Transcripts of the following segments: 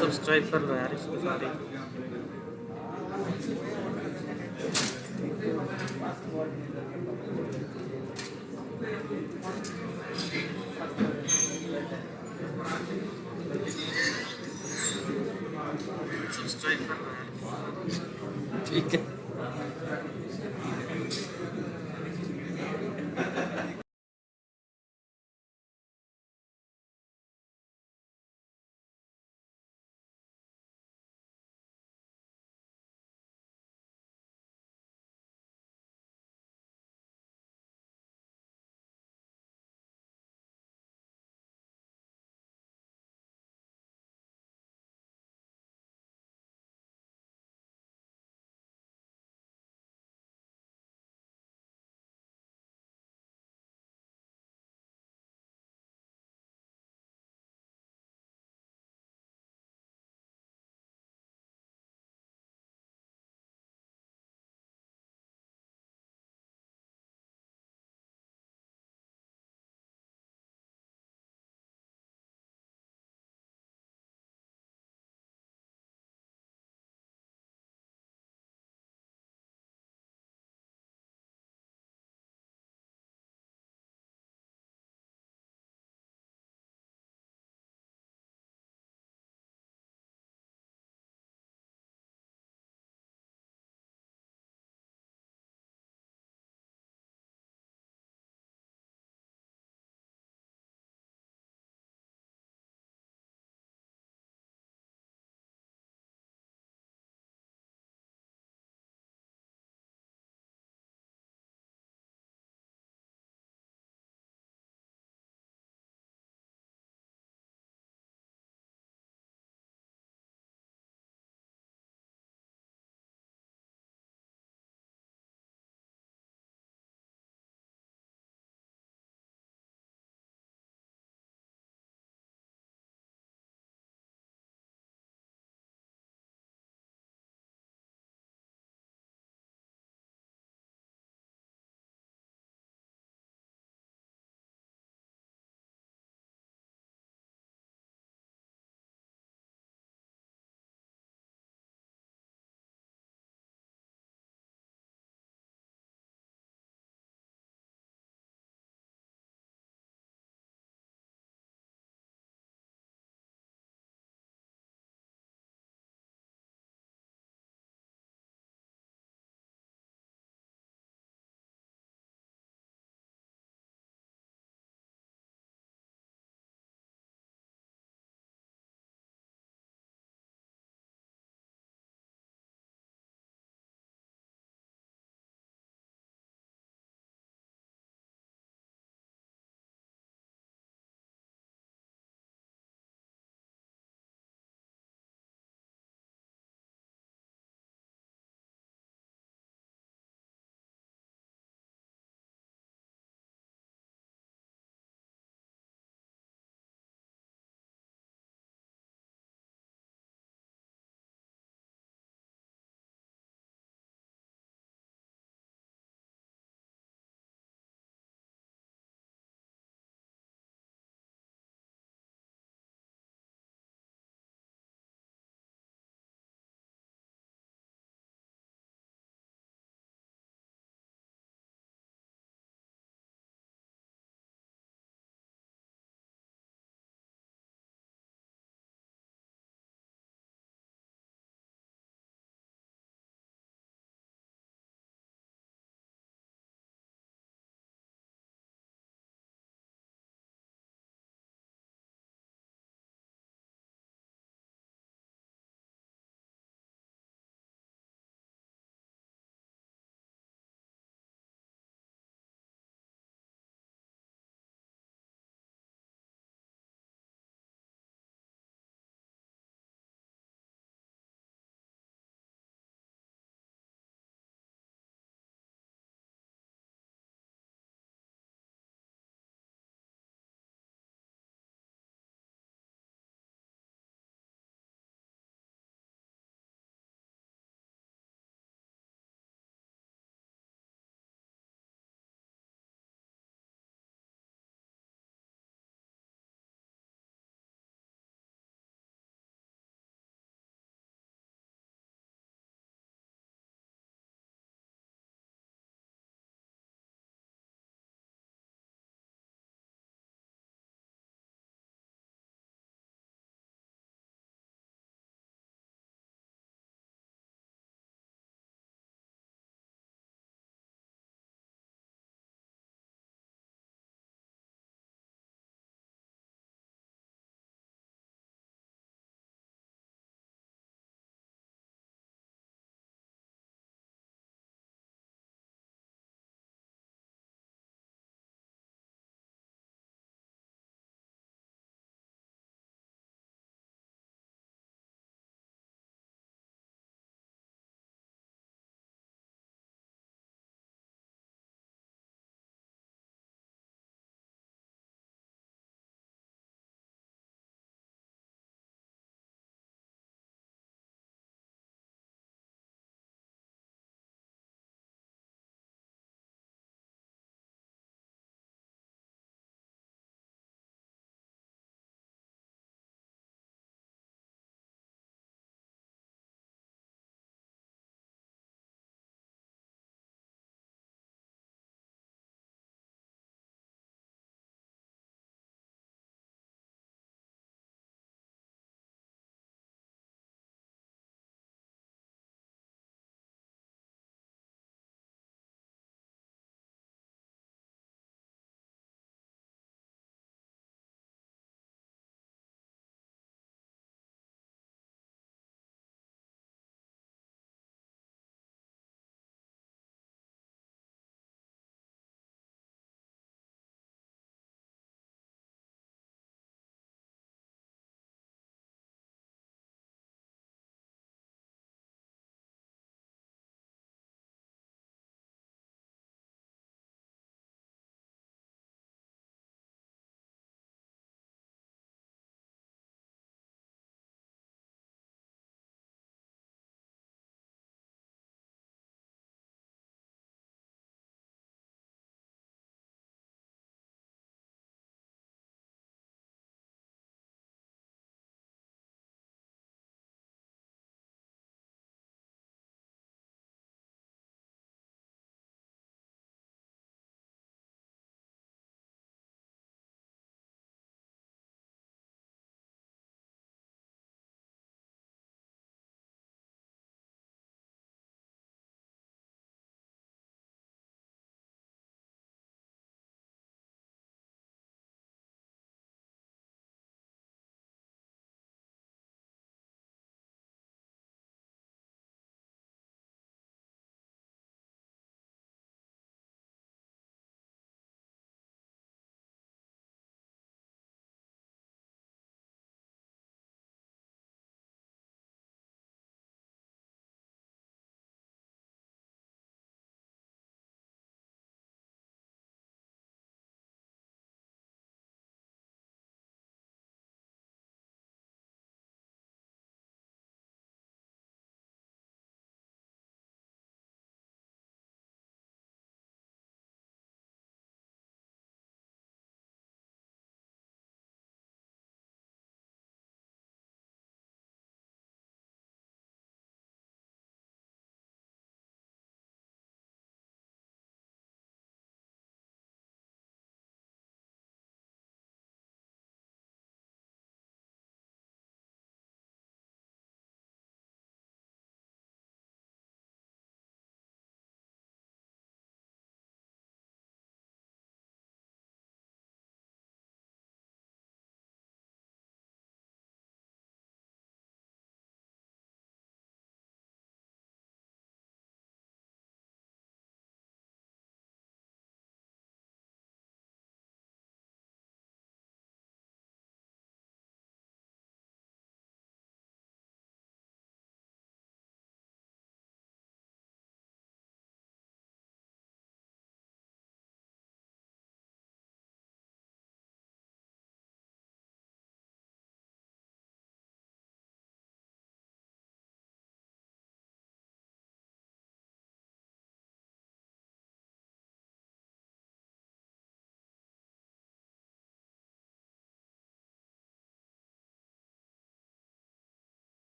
Subscribe कर लो यार इसको सारे। सब्सक्राइब कर लो यार। ठीक है।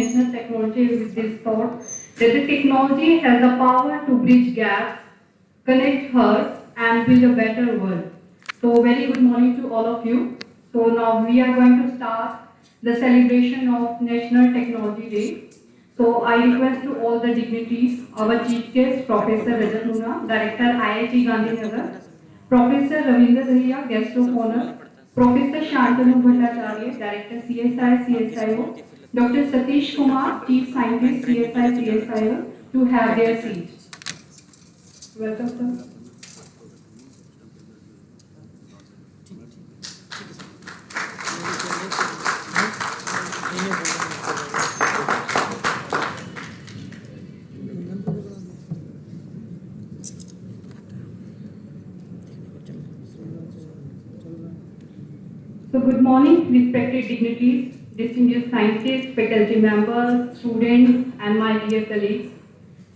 national technology with this thought that the technology has the power to bridge gaps, connect hearts, and build a better world. So, very good morning to all of you. So, now we are going to start the celebration of National Technology Day. So, I request to all the dignitaries, our chief guest, Professor Rajat Moona, Director IIT Gandhinagar, Professor Ravinder, Dahiya, guest of honor, Professor Shantanu Bhattacharya, Director CSIR-CSIO, Dr. Satish Kumar, Chief Scientist CSIR-CSIO, to have their seats. Welcome, sir. So good morning, respected dignitaries, distinguished scientists, faculty members, students, and my dear colleagues.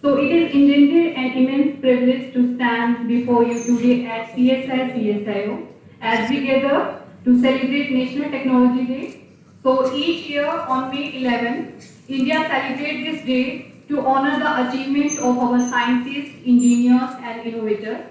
So it is indeed an immense privilege to stand before you today at CSIR-CSIO as we gather to celebrate National Technology Day. So each year on May 11, India celebrates this day to honor the achievements of our scientists, engineers, and innovators.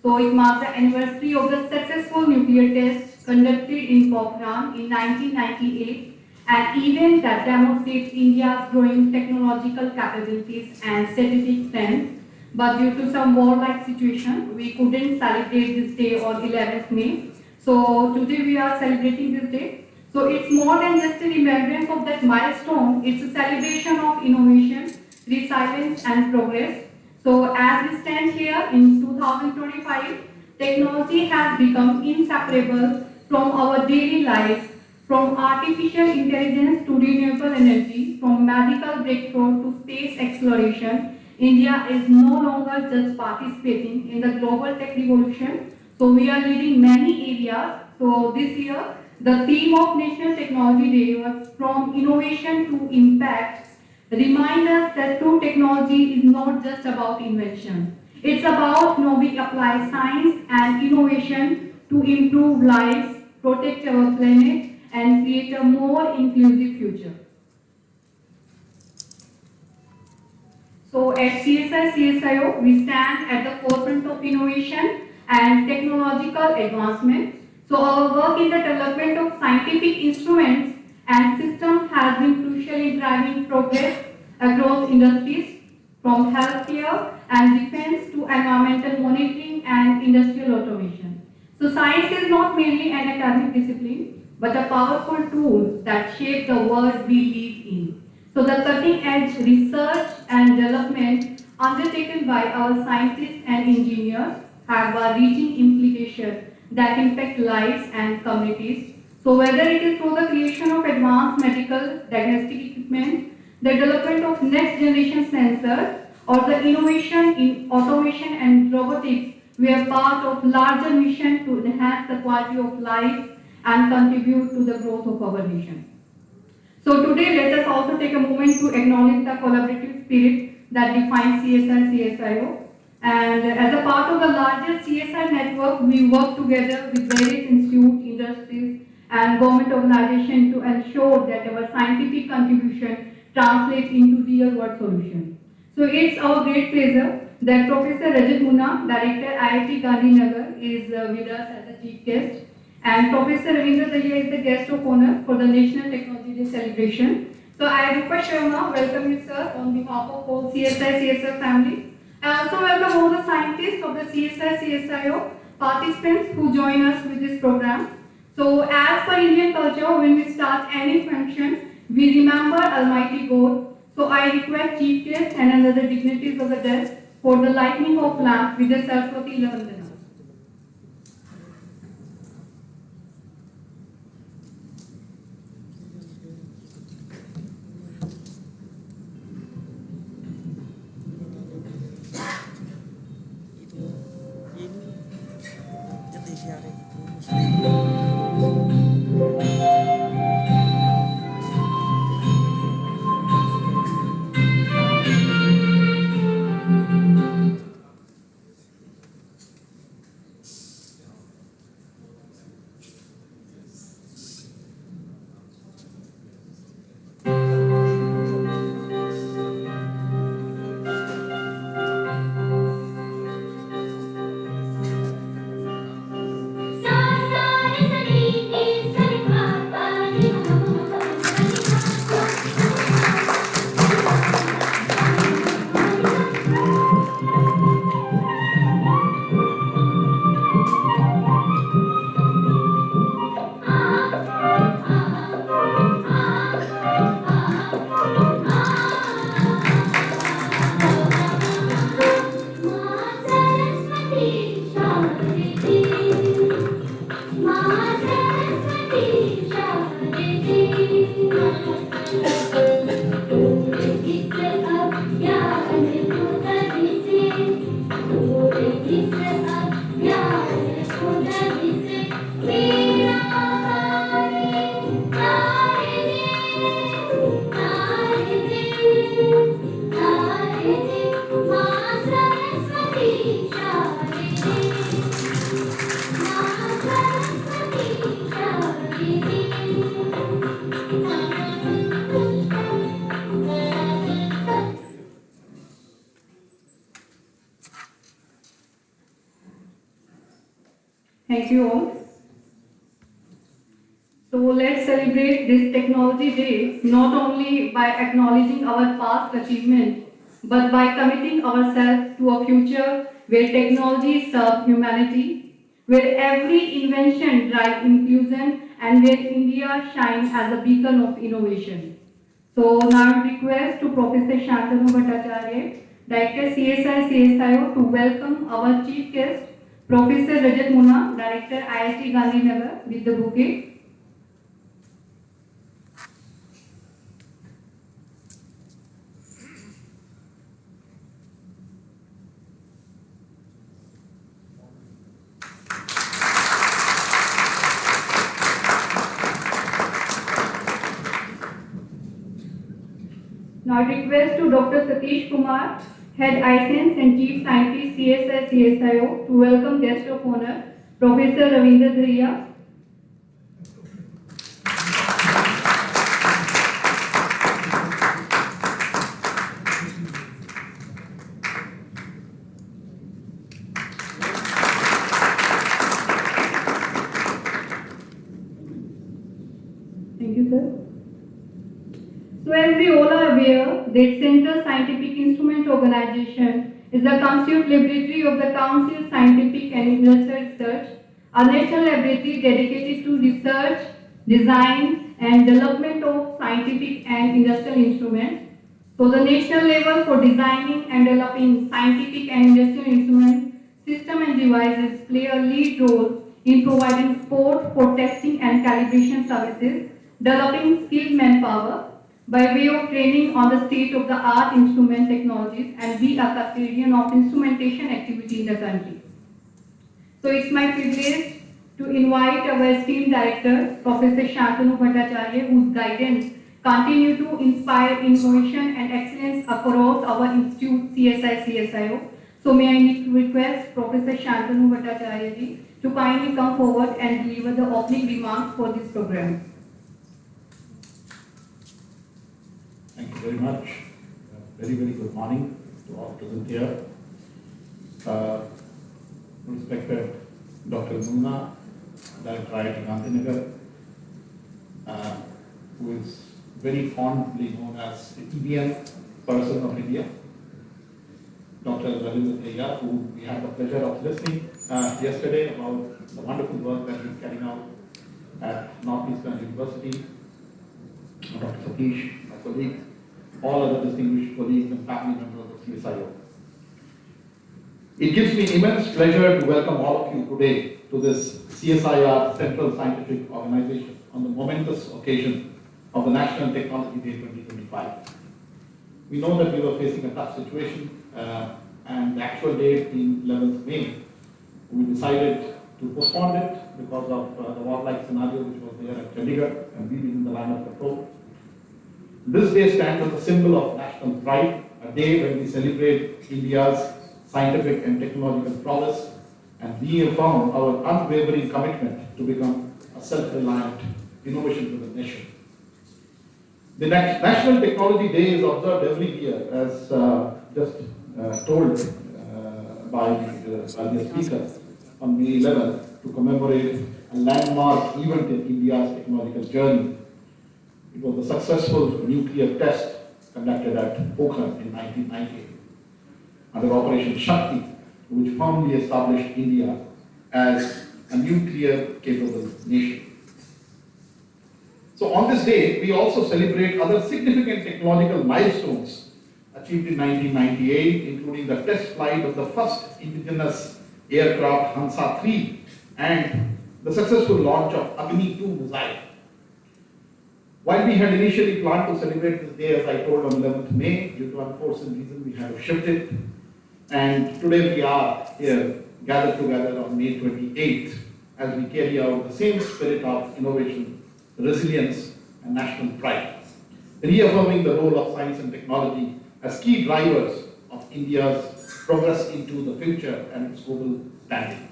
So it marks the anniversary of the successful nuclear test conducted in Pokhran in 1998, an event that demonstrates India's growing technological capabilities and strategic strength. But due to some war-like situation, we couldn't celebrate this day on 11th May. So today we are celebrating this day. So it's more than just a remembrance of that milestone, it's a celebration of innovation, resilience, and progress. So as we stand here in 2025, technology has become inseparable from our daily lives, from artificial intelligence to renewable energy, from medical breakthrough to space exploration. India is no longer just participating in the global tech revolution. So we are leading many areas. So this year, the theme of National Technology Day was from innovation to impact. Remind us that true technology is not just about invention. It's about how we apply science and innovation to improve lives, protect our planet, and create a more inclusive future. So at CSIR-CSIO, we stand at the forefront of innovation and technological advancement. So our work in the development of scientific instruments and systems has been crucial in driving progress across industries, from healthcare and defense to environmental monitoring and industrial automation. So science is not merely an academic discipline, but a powerful tool that shapes the world we live in. So the cutting edge research and development undertaken by our scientists and engineers have a reaching implication that impact lives and communities. So whether it is through the creation of advanced medical diagnostic equipment, the development of next generation sensors, or the innovation in automation and robotics, we are part of larger mission to enhance the quality of life and contribute to the growth of our nation. So today, let us also take a moment to acknowledge the collaborative spirit that defines CSIR-CSIO. And as a part of the larger CSI network, we work together with various institutes, industries, and government organizations to ensure that our scientific contribution translates into real-world solutions. So it's our great pleasure that Professor Rajat Moona, Director IIT Gandhinagar, is with us as a chief guest. And Professor Ravinder is the guest of honor for the National Technology Day celebration. So I request Sharma, welcome you sir on behalf of whole CSI-CSIO family. I also welcome all the scientists of the CSI-CSIO participants who join us with this program. So as per Indian culture, when we start any function, we remember Almighty God. So I request Chief Guest and another dignitaries of the desk for the lighting of lamp with the Saraswati Vandana. Thank you all. So let's celebrate this Technology Day not only by acknowledging our past achievement, but by committing ourselves to a future where technology serves humanity, where every invention drives inclusion, and where India shines as a beacon of innovation. So now I request to Professor Shantanu Bhattacharya, Director CSIR-CSIO, to welcome our chief guest, Professor Rajat Moona, Director IIT Gandhinagar, with the bouquet. Now request to Dr. Satish Kumar, Head iScience and Chief Scientist CSIR-CSIO, to welcome guest of honor, Professor Ravinder Dahiya. Thank you, sir. So as we all are aware that Central Scientific Instrument Organization is the constituent laboratory of the Council of Scientific and Industrial Research, a national laboratory dedicated to research, design and development of scientific and industrial instruments. So the national level for designing and developing scientific and industrial instruments, system and devices play a lead role in providing support for testing and calibration services, developing skilled manpower, by way of training on the state-of-the-art instrument technologies and be a custodian of instrumentation activity in the country. So it's my privilege to invite our esteemed director, Professor Shantanu Bhattacharya, whose guidance continue to inspire innovation and excellence across our institute CSI-CSIO. So may I request Professor Shantanu Bhattacharya ji to kindly come forward and deliver the opening remarks for this program. Thank you very much. Very good morning to all present here. Respected Dr. Moona, Director IIT Gandhinagar, who is very fondly known as the EBN person of India. Dr. Ravinder, who we had the pleasure of listening yesterday about the wonderful work that he's carrying out at Northeastern University. Dr. Satish, my colleague, all other distinguished colleagues and family members of CSIO. It gives me immense pleasure to welcome all of you today to this CSIR Central Scientific Organization on the momentous occasion of the National Technology Day 2025. We know that we were facing a tough situation and the actual date being 11th May, we decided to postpone it because of the warlike scenario which was there at Chandigarh and we being in the line of control. This day stands as a symbol of national pride, a day when we celebrate India's scientific and technological prowess and reaffirm our unwavering commitment to become a self-reliant, innovation-driven nation. The National Technology Day is observed every year, as just told by the speaker, on May 11th to commemorate a landmark event in India's technological journey. It was the successful nuclear test conducted at Pokhran in 1990 under Operation Shakti, which firmly established India as a nuclear-capable nation. So on this day, we also celebrate other significant technological milestones achieved in 1998, including the test flight of the first indigenous aircraft Hansa-3 and the successful launch of Agni-2 missile. While we had initially planned to celebrate this day, as I told, on 11th May, due to unforeseen reason, we had to shift it. And today we are here gathered together on May 28th as we carry out the same spirit of innovation, resilience, and national pride, reaffirming the role of science and technology as key drivers of India's progress into the future and its global standing.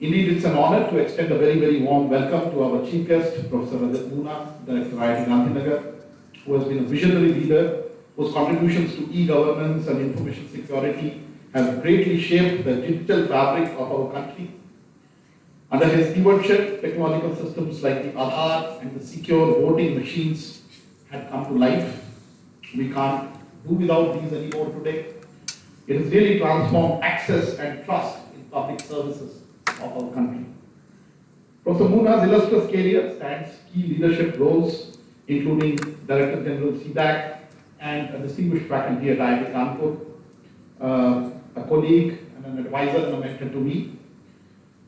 Indeed, it's an honor to extend a very warm welcome to our chief guest, Professor Rajat Moona, Director IIT Gandhinagar, who has been a visionary leader whose contributions to e-governance and information security have greatly shaped the digital fabric of our country Under his stewardship, technological systems like the Aadhaar and the secure voting machines had come to life. We can't do without these anymore today. It has really transformed access and trust in public services of our country. Professor Moona's illustrious career spans key leadership roles, including Director General CDAC and a distinguished faculty at IIT Kanpur, a colleague and an advisor and a mentor to me.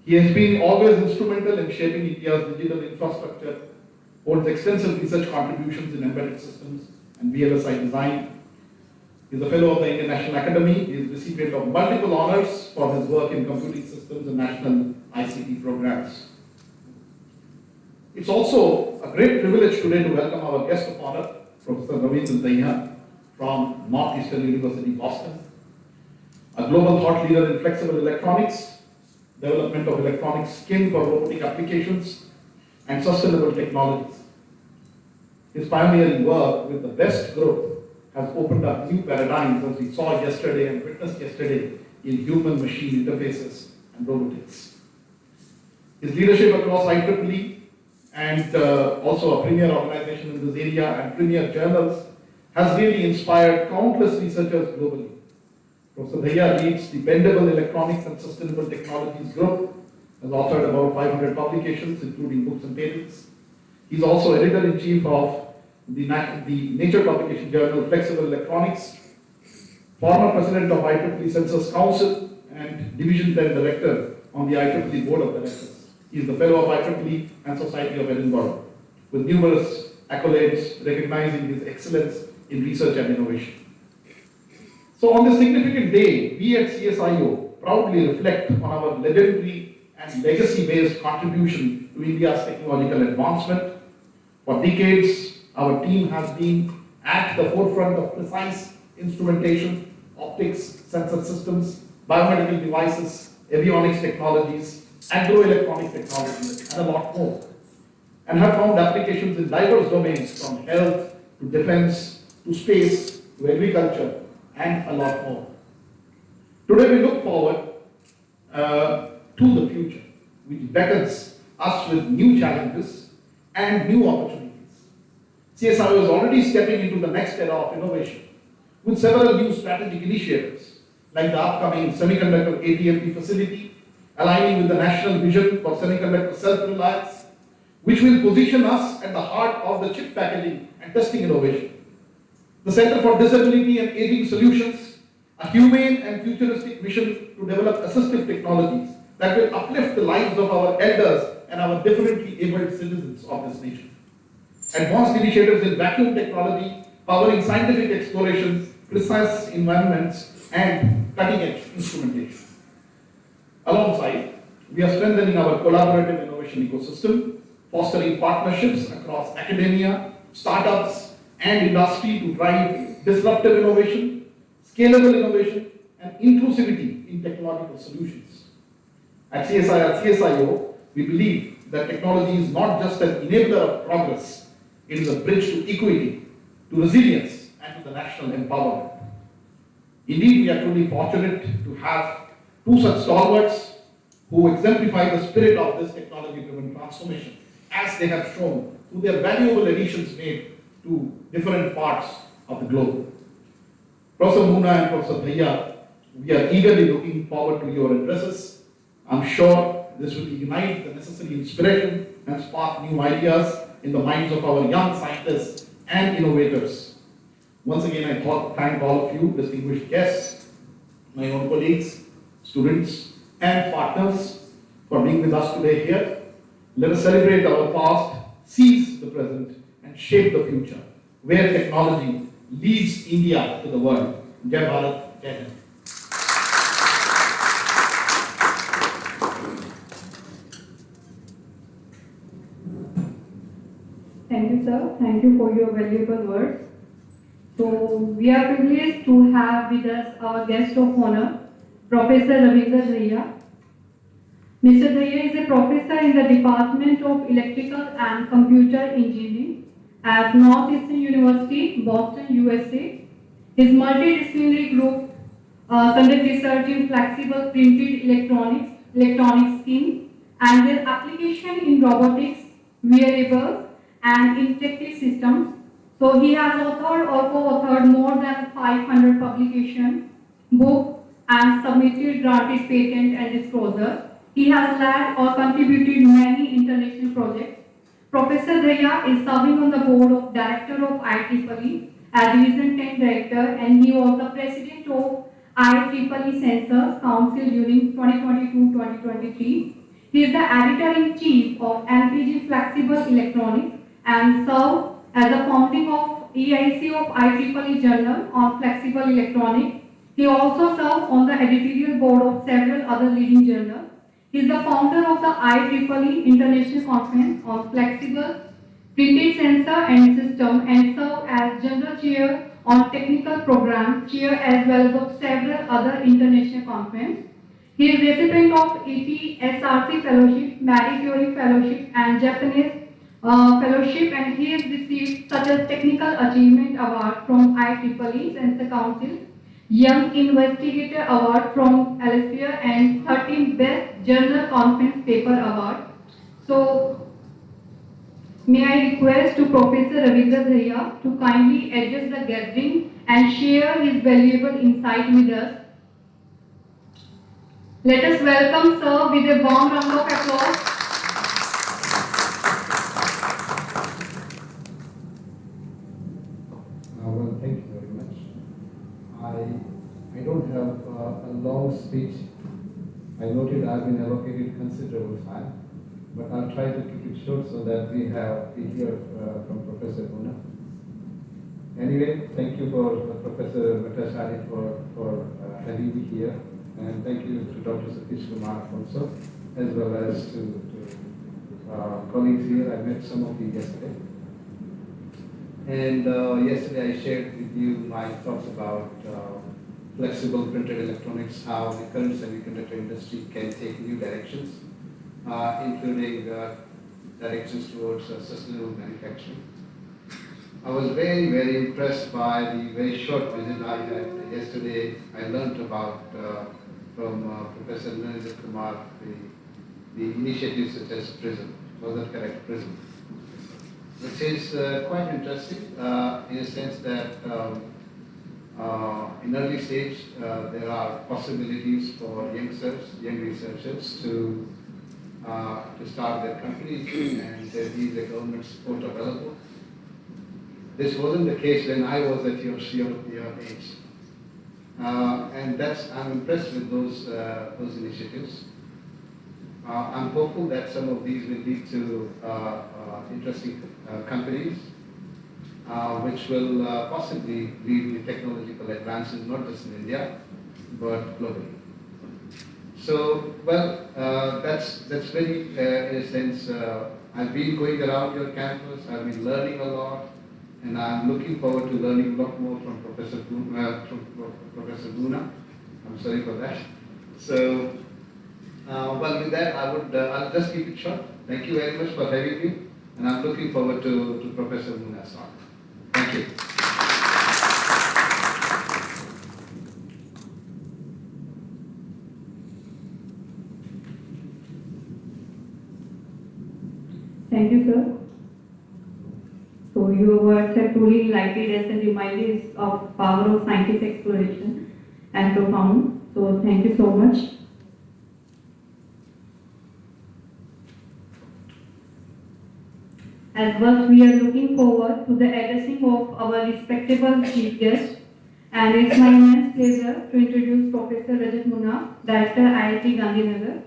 He has been always instrumental in shaping India's digital infrastructure, holds extensive research contributions in embedded systems and VLSI design. He is a fellow of the Indian National Academy. He is recipient of multiple honors for his work in computing systems and national ICT programs. It's also a great privilege today to welcome our guest of honor, Professor Ravinder Dahiya from Northeastern University, Boston, a global thought leader in flexible electronics, development of electronic skin for robotic applications, and sustainable technologies. His pioneering work with the BEST group has opened up new paradigms, as we saw yesterday and witnessed yesterday, in human-machine interfaces and robotics. His leadership across IEEE and also a premier organization in this area and premier journals has really inspired countless researchers globally. Professor Dahiya leads the Bendable Electronics and Sustainable Technologies Group, has authored about 500 publications, including books and patents. He's also editor-in-chief of the Nature publication journal Flexible Electronics, former president of IEEE Census Council, and Division 10 director on the IEEE Board of Directors. He is the fellow of IEEE and Society of Edinburgh, with numerous accolades recognizing his excellence in research and innovation. So on this significant day, we at CSIO proudly reflect on our legendary and legacy-based contribution to India's technological advancement. For decades, our team has been at the forefront of precise instrumentation, optics, sensor systems, biomedical devices, avionics technologies, agroelectronic technologies, and a lot more, and have found applications in diverse domains from health to defense to space to agriculture and a lot more. Today we look forward to the future, which beckons us with new challenges and new opportunities. CSIO is already stepping into the next era of innovation with several new strategic initiatives, like the upcoming semiconductor ATMP facility, aligning with the national vision for semiconductor self-reliance, which will position us at the heart of the chip packaging and testing innovation. The Center for Disability and Aging Solutions, a humane and futuristic mission to develop assistive technologies that will uplift the lives of our elders and our differently abled citizens of this nation. Advanced initiatives in vacuum technology, powering scientific explorations, precise environments, and cutting-edge instrumentation. Alongside, we are strengthening our collaborative innovation ecosystem, fostering partnerships across academia, startups, and industry to drive disruptive innovation, scalable innovation, and inclusivity in technological solutions. At CSIR-CSIO, we believe that technology is not just an enabler of progress, it is a bridge to equity, to resilience, and to the national empowerment. Indeed, we are truly fortunate to have two such stalwarts who exemplify the spirit of this technology-driven transformation, as they have shown through their valuable additions made to different parts of the globe. Professor Moona and Professor Dahiya, we are eagerly looking forward to your addresses. I'm sure this will ignite the necessary inspiration and spark new ideas in the minds of our young scientists and innovators. Once again, I thank all of you, distinguished guests, my own colleagues, students, and partners for being with us today here. Let us celebrate our past, seize the present, and shape the future, where technology leads India to the world. Jai Bharat, Jai Hind. Thank you, sir. Thank you for your valuable words. So, we are privileged to have with us our guest of honor, Professor Ravinder Dahiya. Mr. Dahiya is a professor in the Department of Electrical and Computer Engineering at Northeastern University, Boston, USA. His multidisciplinary group conducts research in flexible printed electronics, electronic skin, and their application in robotics, wearables, and interactive systems. So he has authored or co-authored more than 500 publications, books, and submitted granted patent and disclosure. He has led or contributed many international projects. Professor Dahiya is serving on the board of director of IEEE as Division 10 Director, and he was the president of IEEE Sensors Council during 2022-2023. He is the editor-in-chief of LPG Flexible Electronics and served as the founding of EIC of IEEE Journal on Flexible Electronics. He also served on the editorial board of several other leading journals. He is the founder of the IEEE International Conference on Flexible Printed Sensor and System and served as General Chair on Technical Programs, Chair as well as of several other international conferences. He is recipient of ETSRC Fellowship, Marie Curie Fellowship, and Japanese Fellowship, and he has received such as Technical Achievement Award from IEEE Sensor Council, Young Investigator Award from Elsevier, and 13th Best Journal Conference Paper Award. So, may I request to Professor Ravinder to kindly address the gathering and share his valuable insight with us. Let us welcome Sir with a warm round of applause. Well, thank you very much. I don't have a long speech. I noted I've been allocated considerable time, but I'll try to keep it short so that we hear from Professor Moona. Anyway, thank you for Professor Matashari for having me here, and thank you to Dr. Satish Kumar also, as well as to colleagues here. I met some of you yesterday. And yesterday I shared with you my thoughts about flexible printed electronics, how the current semiconductor industry can take new directions, including directions towards sustainable manufacturing. I was very, very impressed by the very short visit I had yesterday. I learned about from Professor Ravinder Kumar the initiatives such as PRISM. Was that correct? PRISM. Which is quite interesting in a sense that in early stage there are possibilities for young researchers to start their companies, and there is a government support available. This wasn't the case when I was at your age, and I'm impressed with those initiatives. I'm hopeful that some of these will lead to interesting companies, which will possibly lead to technological advances, not just in India, but globally. So, well, that's very, in a sense, I've been going around your campus, I've been learning a lot, and I'm looking forward to learning a lot more from Professor Moona. I'm sorry for that. So, well, with that, I'll just keep it short. Thank you very much for having me, and I'm looking forward to Professor Moona's talk. Thank you. Thank you, sir. So your words have truly enlightened us and reminded us of power of scientific exploration and profound. So thank you so much. As well, we are looking forward to the addressing of our respectable chief guest, and it's my immense pleasure to introduce Professor Rajat Moona, Director IIT Gandhinagar.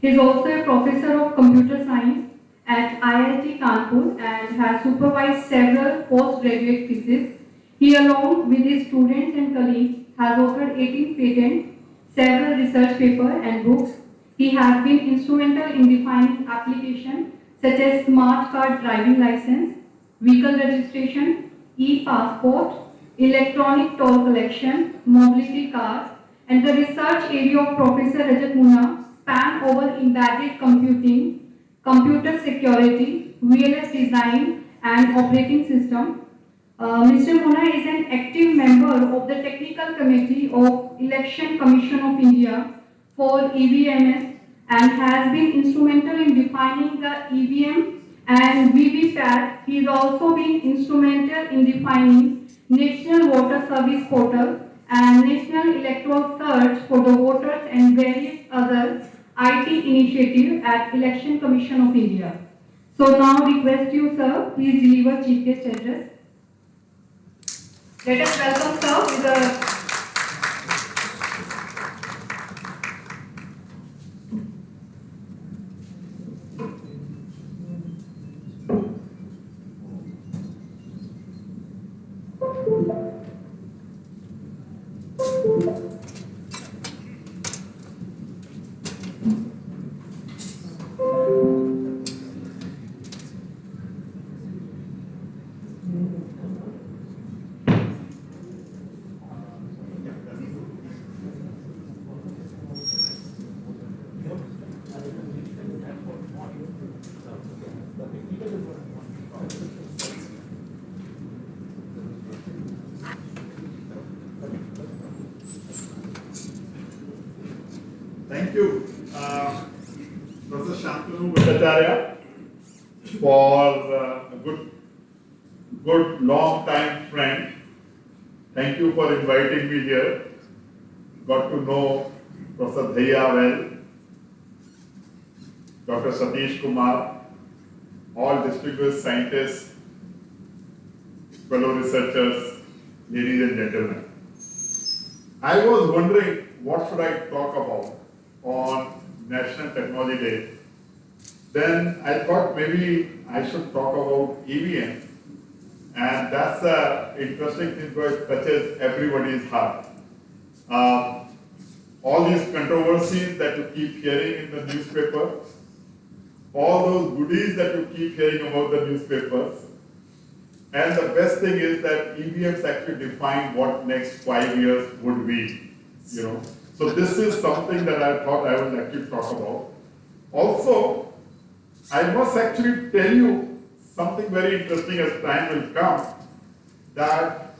He is also a professor of computer science at IIT Kanpur and has supervised several postgraduate theses. He, along with his students and colleagues, has authored 18 patents, several research papers and books. He has been instrumental in defining applications such as smart card driving license, vehicle registration, e-passport, electronic toll collection, mobility cards, and the research area of Professor Rajat Moona span over embedded computing, computer security, VLS design, and operating system. Mr. Moona is an active member of the Technical Committee of Election Commission of India for EVMS and has been instrumental in defining the EVM and VVPAT. He has also been instrumental in defining National Voter Service Portal and National Electoral Search for the voters and various other IT initiatives at Election Commission of India. So now request you, sir, please deliver Chief Guest address. Let us welcome sir with a Thank you, Professor Shantanu Bhattacharya, for a good long-time friend. Thank you for inviting me here. Got to know Professor Dahiya well, Dr. Satish Kumar, all distinguished scientists, fellow researchers, ladies and gentlemen. I was wondering what should I talk about on National Technology Day. Then I thought maybe I should talk about EVM, and that's an interesting thing because it touches everybody's heart. All these controversies that you keep hearing in the newspaper, all those goodies that you keep hearing about the newspapers, and the best thing is that EVMs actually define what next 5 years would be, you know. So this is something that I thought I would actually talk about. Also, I must actually tell you something very interesting as time will come, that,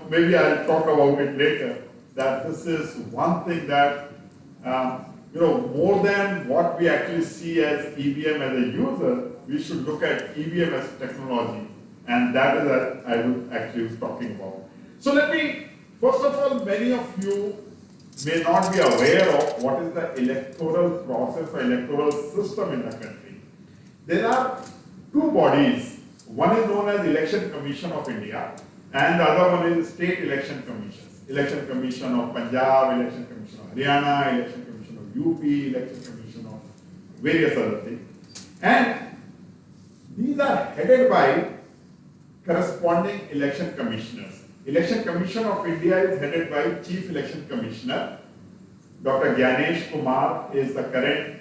maybe I'll talk about it later, that this is one thing that, more than what we actually see as EVM as a user, we should look at EVM as technology, and that is what I was actually talking about. So let me, first of all, many of you may not be aware of what is the electoral process or electoral system in the country. There are two bodies. One is known as Election Commission of India, and the other one is State Election Commissions. Election Commission of Punjab, Election Commission of Haryana, Election Commission of UP, Election Commission of various other things. And these are headed by corresponding election commissioners. Election Commission of India is headed by Chief Election Commissioner. Dr. Gyanesh Kumar is the current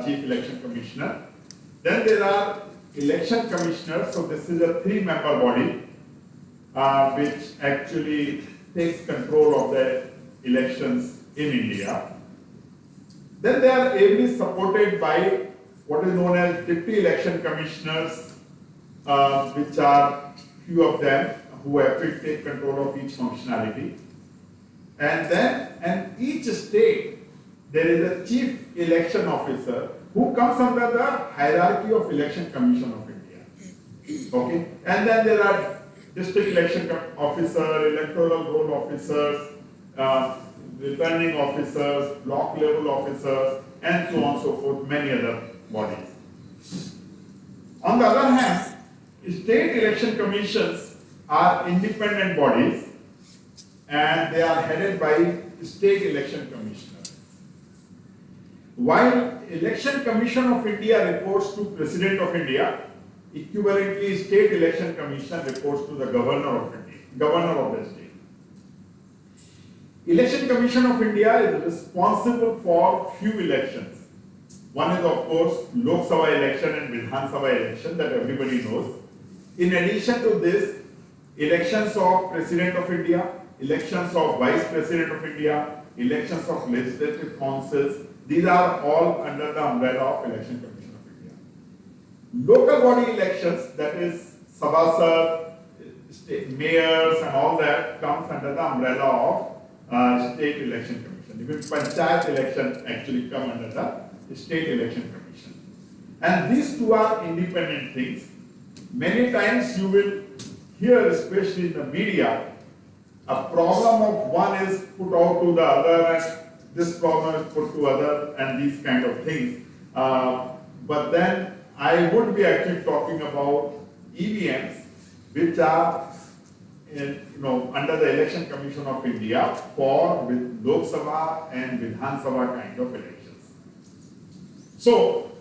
Chief Election Commissioner. Then there are election commissioners, so this is a 3-member body which actually takes control of the elections in India. Then they are ably supported by what is known as Deputy Election Commissioners, which are few of them who actually take control of each functionality. And then, in each state, there is a Chief Election Officer who comes under the hierarchy of Election Commission of India. Okay? And then there are District Election Officer, Electoral Roll Officers, Returning Officers, Block Level Officers, and so on and so forth, many other bodies. On the other hand, state election commissions are independent bodies, and they are headed by state election commissioners. While Election Commission of India reports to President of India, equivalently State Election Commission reports to the Governor of India, Governor of the state. Election Commission of India is responsible for few elections. One is, of course, Lok Sabha election and Vidhan Sabha election that everybody knows. In addition to this, elections of President of India, elections of Vice President of India, elections of legislative councils, these are all under the umbrella of Election Commission of India. Local body elections, that is Sabhasad, mayors and all that, comes under the umbrella of State Election Commission. Commission. Even Panchayat election actually come under the State Election Commission. And these two are independent things. Many times you will hear, especially in the media, a problem of one is put out to the other and this problem is put to other and these kind of things. But then I would be actually talking about EVMs, which are under the Election Commission of India for with Lok Sabha and Vidhan Sabha kind of elections. So,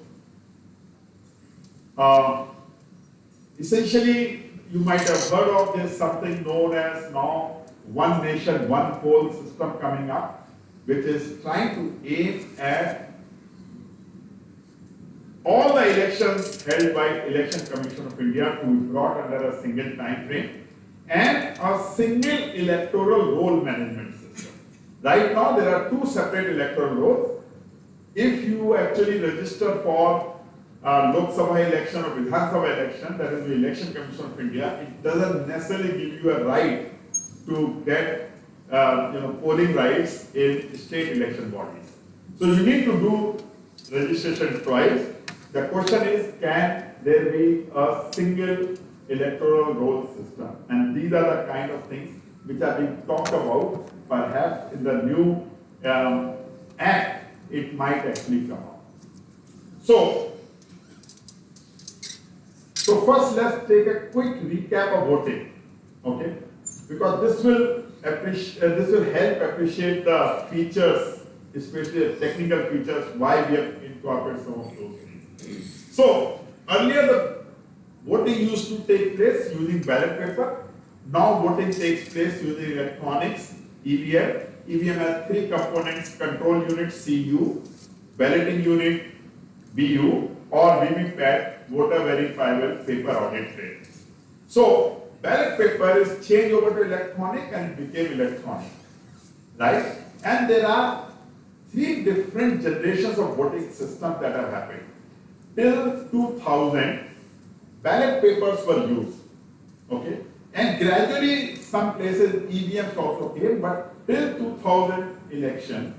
essentially, you might have heard of this something known as now one nation, one poll system coming up, which is trying to aim at all the elections held by Election Commission of India to be brought under a single time frame and a single electoral roll management system. Right now, there are two separate electoral rolls. If you actually register for Lok Sabha election or Vidhan Sabha election, that is the Election Commission of India, it doesn't necessarily give you a right to get polling rights in state election bodies. So you need to do registration twice. The question is, can there be a single electoral roll system? And these are the kind of things which are being talked about. Perhaps in the new act, it might actually come out. So first, let's take a quick recap of voting, okay? Because this will help appreciate the features, especially the technical features, why we have incorporated some of those things. So earlier the voting used to take place using ballot paper. Now voting takes place using electronics, EVM. EVM has three components: control unit CU, balloting unit BU, or VVPAT, voter verifiable paper audit trail. So ballot paper is changed over to electronic and became electronic, right? And there are three different generations of voting systems that have happened. Till 2000, ballot papers were used, okay? And gradually, some places EVMs also came, but till 2000 election,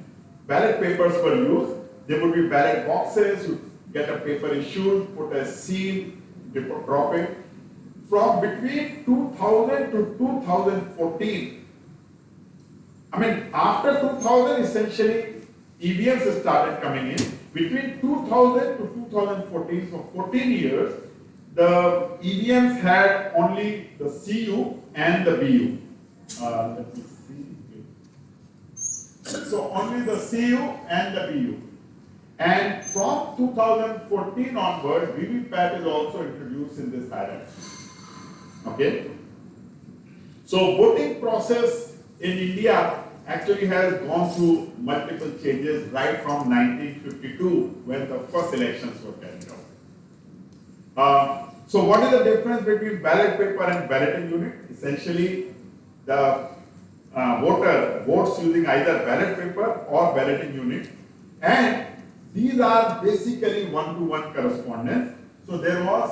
ballot papers were used. There would be ballot boxes, you get a paper issued, put a seal, drop it. From between 2000 to 2014, after 2000, essentially, EVMs started coming in. Between 2000 to 2014, for 14 years, the EVMs had only the CU and the BU. Let me see. So only the CU and the BU. And from 2014 onward, VVPAT is also introduced in this hierarchy. Okay? So voting process in India actually has gone through multiple changes right from 1952 when the first elections were carried out. So what is the difference between ballot paper and balloting unit? Essentially, the voter votes using either ballot paper or balloting unit, and these are basically one-to-one correspondence. So there was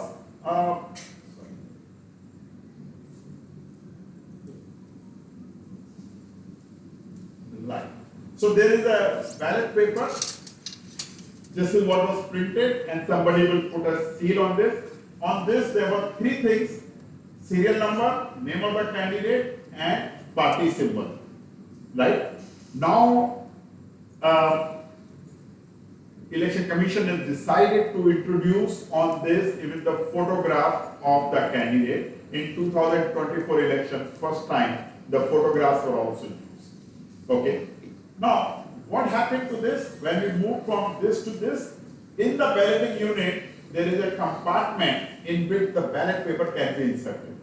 right. So there is a ballot paper. This is what was printed, and somebody will put a seal on this. On this, there were three things: serial number, name of the candidate, and party symbol. Right? Now, Election Commission has decided to introduce on this even the photograph of the candidate. In 2024 election, first time, the photographs were also used. Okay. Now, what happened to this? When we move from this to this, in the balloting unit, there is a compartment in which the ballot paper can be inserted.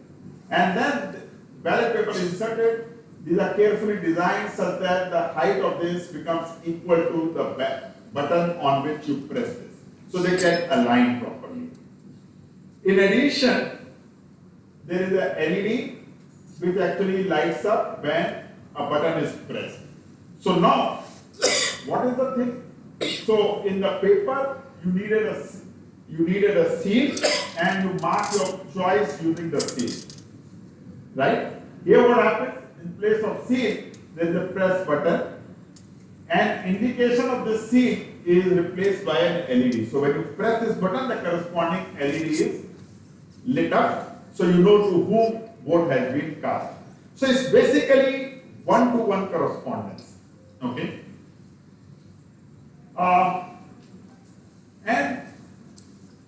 And then the ballot paper is inserted. These are carefully designed such that the height of this becomes equal to the button on which you press this. So they get aligned properly. In addition, there is a LED which actually lights up when a button is pressed. So now, what is the thing? So in the paper, you needed a seal, and you mark your choice using the seal. Right? Here what happens? In place of seal, there is a press button, an indication of the seat is replaced by an LED. So when you press this button, the corresponding LED is lit up, so you know to whom vote has been cast. So it's basically one-to-one correspondence. Okay. And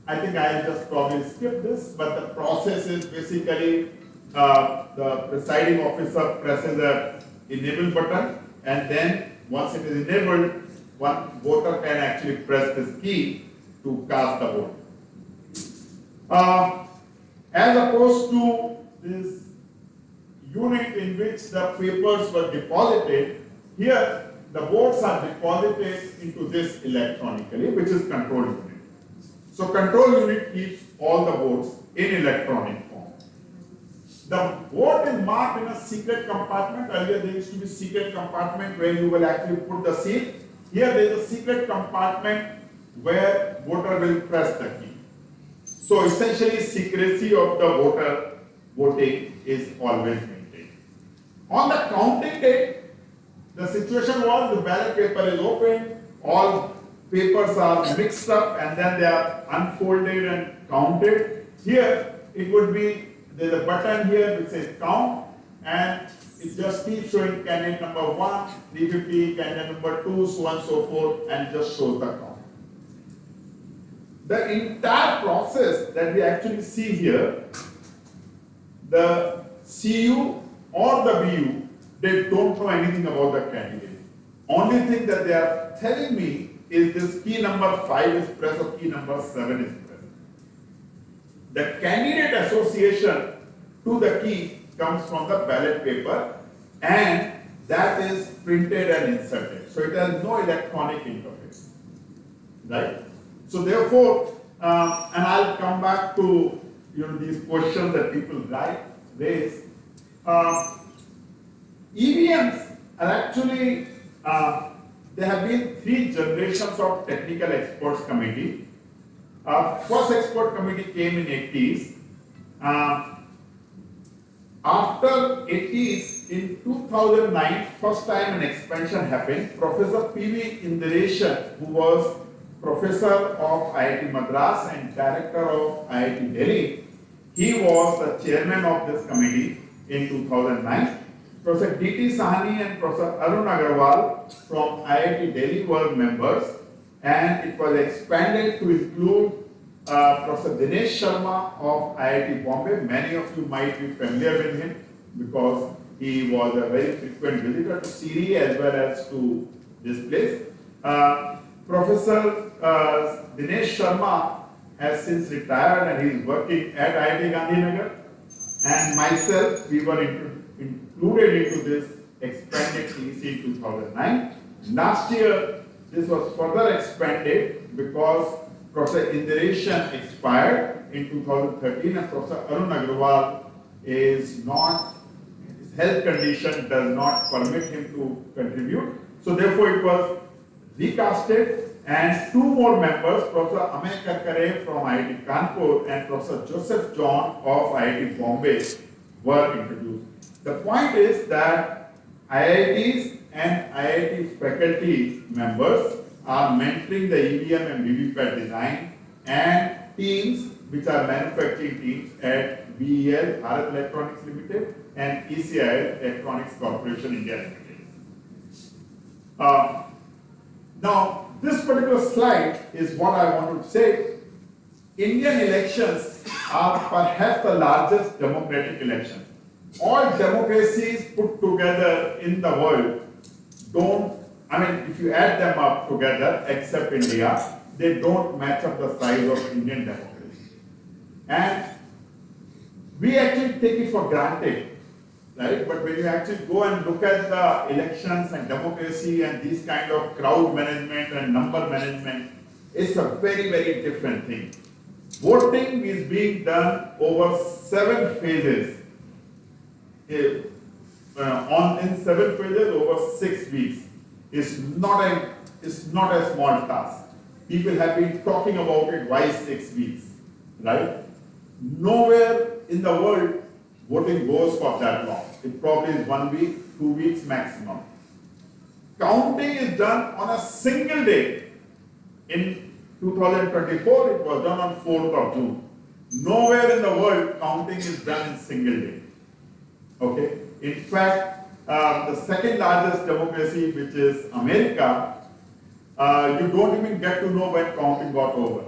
I think I'll just probably skip this, but the process is basically the presiding officer presses the enable button, and then once it is enabled, one voter can actually press this key to cast the vote. As opposed to this unit in which the papers were deposited, here the votes are deposited into this electronically, which is control unit. So control unit keeps all the votes in electronic form. The vote is marked in a secret compartment. Earlier there used to be secret compartment where you will actually put the seal. Here there is a secret compartment where voter will press the key. So essentially secrecy of the voter voting is always maintained. On the counting date, the situation was the ballot paper is opened, all papers are mixed up and then they are unfolded and counted. Here it would be, there's a button here which says count, and it just keeps showing candidate number 1, 350, candidate number 2, so on and so forth, and just shows the count. The entire process that we actually see here, the CU or the BU, they don't know anything about the candidate. Only thing that they are telling me is this key number 5 is pressed or key number 7 is pressed. The candidate association to the key comes from the ballot paper, and that is printed and inserted. So it has no electronic interface, right? So therefore, and I'll come back to these questions that people raise. EVMs are actually, there have been 3 generations of technical experts committee. First expert committee came in 80s. After 80s, in 2009, first time an expansion happened. Professor P.V. Indireshan, who was professor of IIT Madras and director of IIT Delhi, he was the chairman of this committee in 2009. Professor D.T. Sahani and Professor Arun Agarwal from IIT Delhi were members, and it was expanded to include Professor Dinesh Sharma of IIT Bombay. Many of you might be familiar with him because he was a very frequent visitor to Siri as well as to this place. Professor Dinesh Sharma has since retired and he is working at IIT Gandhinagar, and myself, we were included into this expanded TEC in 2009. Last year, this was further expanded because Professor Indireshan expired in 2013 and Professor Arun Agarwal is not, his health condition does not permit him to contribute. So therefore it was recasted, and 2 more members, Professor Amey Karkare from IIT Kanpur and Professor Joseph John of IIT Bombay were introduced. The point is that IITs and IIT faculty members are mentoring the EVM and VVPAT design, and teams which are manufacturing teams at BEL, Bharat Electronics Limited, and ECIL, Electronics Corporation India Limited. Now, this particular slide is what I want to say. Indian elections are perhaps the largest democratic elections. All democracies put together in the world if you add them up together, except India, they don't match up the size of Indian democracy. And we actually take it for granted, right? But when you actually go and look at the elections and democracy and these kind of crowd management and number management, it's a very, very different thing. Voting is being done over 7 phases. In 7 phases over 6 weeks. It's not a small task. People have been talking about it, why 6 weeks, right? Nowhere in the world voting goes for that long. It probably is 1 week, 2 weeks maximum. counting is done on a single day. In 2024, it was done on 4th of June. Nowhere in the world counting is done in single day. Okay. In fact, the second largest democracy, which is America, you don't even get to know when counting got over.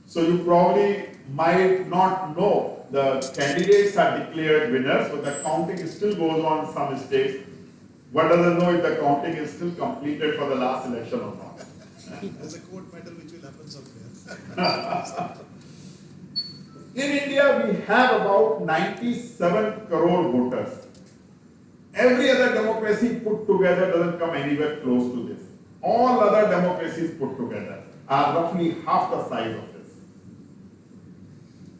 So you probably might not know the candidates are declared winners, but the counting still goes on in some states. One doesn't know if the counting is still completed for the last election or not. There's a court medal which will happen somewhere. In India, we have about 97 crore voters. Every other democracy put together doesn't come anywhere close to this. All other democracies put together are roughly half the size of this.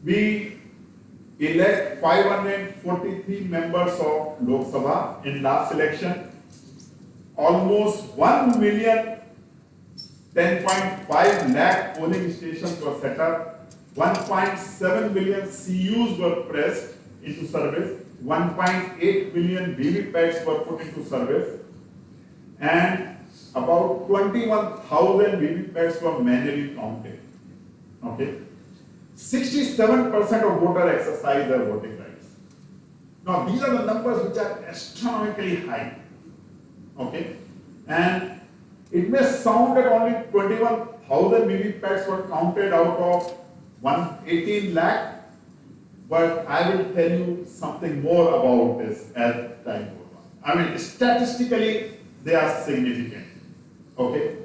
We elect 543 members of Lok Sabha in last election. Almost 1 million 10.5 lakh polling stations were set up. 1.7 million CUs were pressed into service. 1.8 million VVPATs were put into service. And about 21,000 VVPATs were manually counted. Okay. 67% of voters exercise their voting rights. Now, these are the numbers which are astronomically high. Okay. And it may sound that only 21,000 VVPATs were counted out of 118 lakh, but I will tell you something more about this as time goes on. I mean, statistically, they are significant. Okay.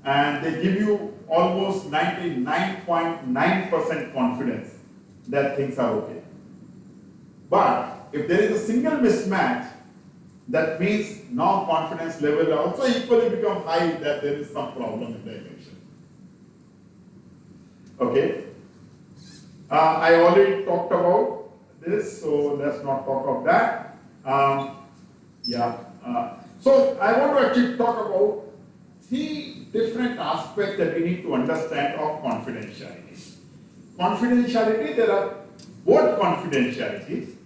And they give you almost 99.9% confidence that things are okay. But if there is a single mismatch, that means now confidence level also equally become high that there is some problem in the election. Okay. I already talked about this, so let's not talk of that. So I want to actually talk about 3 different aspects that we need to understand of confidentiality. Confidentiality, there are vote confidentiality,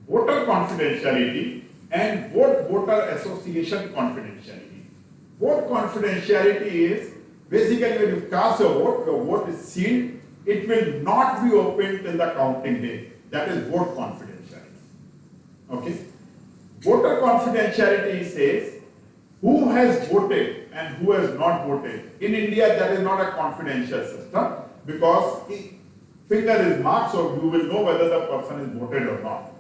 voter confidentiality, and voter association confidentiality. Vote confidentiality is basically when you cast your vote is sealed, it will not be opened till the counting day. That is vote confidentiality. Okay? Voter confidentiality says who has voted and who has not voted. In India, that is not a confidential system because finger is marked, so you will know whether the person is voted or not.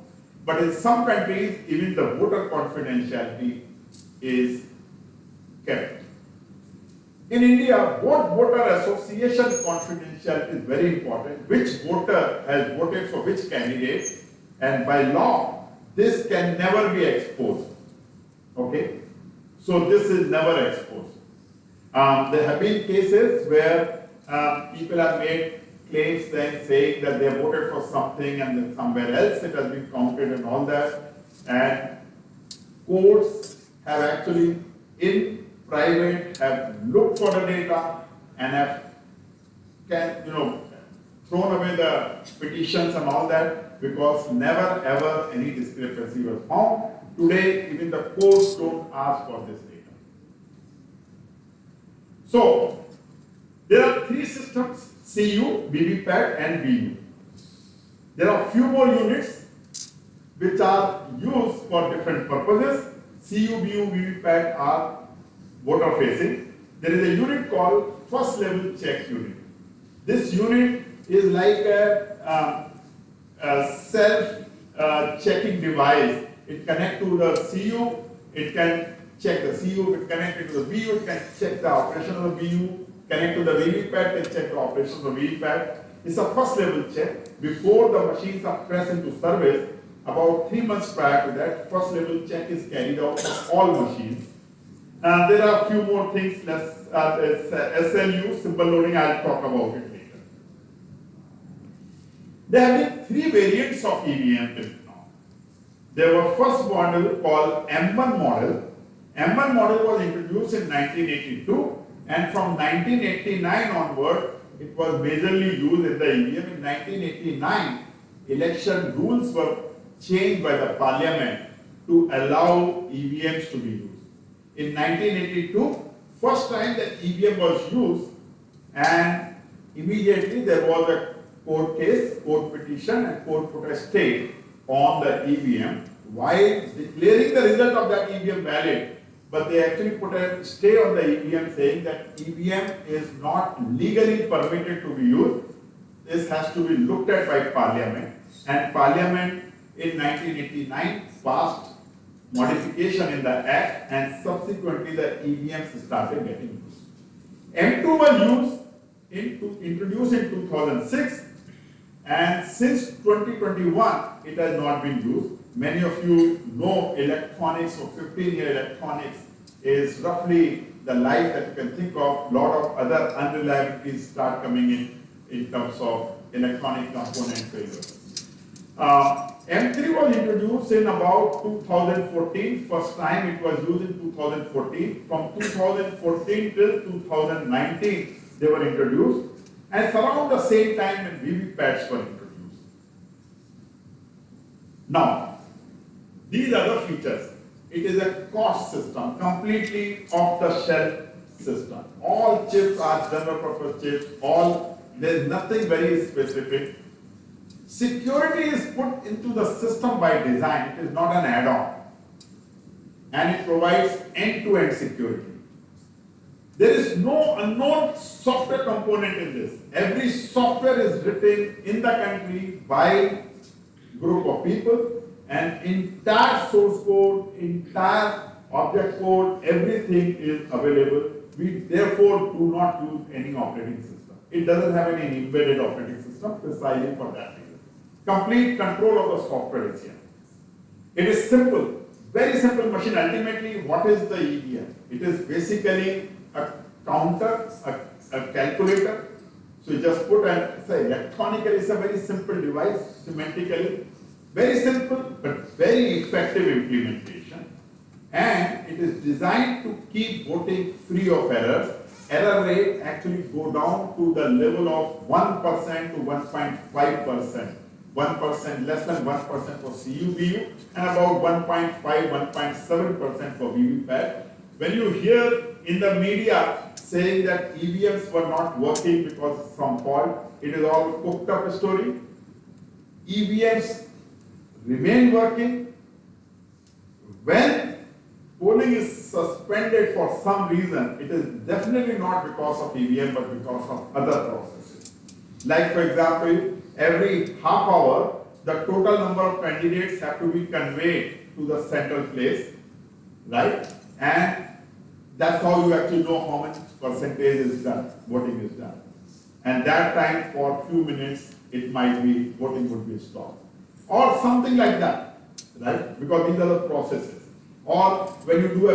But in some countries, even the voter confidentiality is kept. In India, voter association confidentiality is very important. Which voter has voted for which candidate, and by law, this can never be exposed. Okay? So this is never exposed. There have been cases where people have made claims then saying that they voted for something and then somewhere else it has been counted and all that. And courts have actually in private have looked for the data and have thrown away the petitions and all that because never ever any discrepancy was found. Today, even the courts don't ask for this data. So, there are 3 systems, CU, VVPAT and VU. There are few more units which are used for different purposes. CU, VU, VVPAT are voter facing. There is a unit called first level check unit. This unit is like a self-checking device. It connects to the CU, it can check the CU, it connects to the VU, it can check the operation of the VU, connect to the VVPAT and check the operation of the VVPAT. It's a first level check. Before the machines are pressed into service, about 3 months prior to that, first level check is carried out for all machines. There are a few more things, SLU, symbol loading, I'll talk about it later. There have been 3 variants of EVM till now. There was first model called M1 model. M1 model was introduced in 1982 and from 1989 onward, it was majorly used in the EVM. In 1989, election rules were changed by the parliament to allow EVMs to be used. in 1982, first time that EVM was used, and immediately there was a court case, court petition, and court put a stay on the EVM while declaring the result of that EVM valid. But they actually put a stay on the EVM saying that EVM is not legally permitted to be used. This has to be looked at by Parliament, and Parliament in 1989 passed modification in the Act, and subsequently the EVMs started getting used. M2 was introduced in 2006, and since 2021 it has not been used. Many of you know electronics, or 15-year electronics is roughly the life that you can think of. A lot of other unreliabilities start coming in terms of electronic component failure. M3 was introduced in about 2014. First time it was used in 2014. From 2014 till 2019, they were introduced. And it's around the same time when VVPATs were introduced. Now, these are the features. It is a cost system, completely off-the-shelf system. All chips are general purpose chips. There's nothing very specific. Security is put into the system by design. It is not an add-on. And it provides end-to-end security. There is no unknown software component in this. Every software is written in the country by a group of people, and entire source code, entire object code, everything is available. We therefore do not use any operating system. It doesn't have any embedded operating system precisely for that reason. Complete control of the software is here. It is simple, very simple machine. Ultimately, what is the EVM? It is basically a counter, a calculator. So you just put electronically, it's a very simple device, semantically. Very simple, but very effective implementation. And it is designed to keep voting free of errors. Error rate actually go down to the level of 1% to 1.5%. 1%, less than 1% for CUBU, and about 1.5, 1.7% for VVPAT. When you hear in the media saying that EVMs were not working because of some fault, it is all cooked up story. EVMs remain working. When polling is suspended for some reason, it is definitely not because of EVM but because of other processes. Like for example, every half hour, the total number of candidates have to be conveyed to the central place, right? And that's how you actually know how much percentage is done, voting is done. And that time for a few minutes, it might be, voting would be stopped. Or something like that, right? Because these are the processes. Or when you do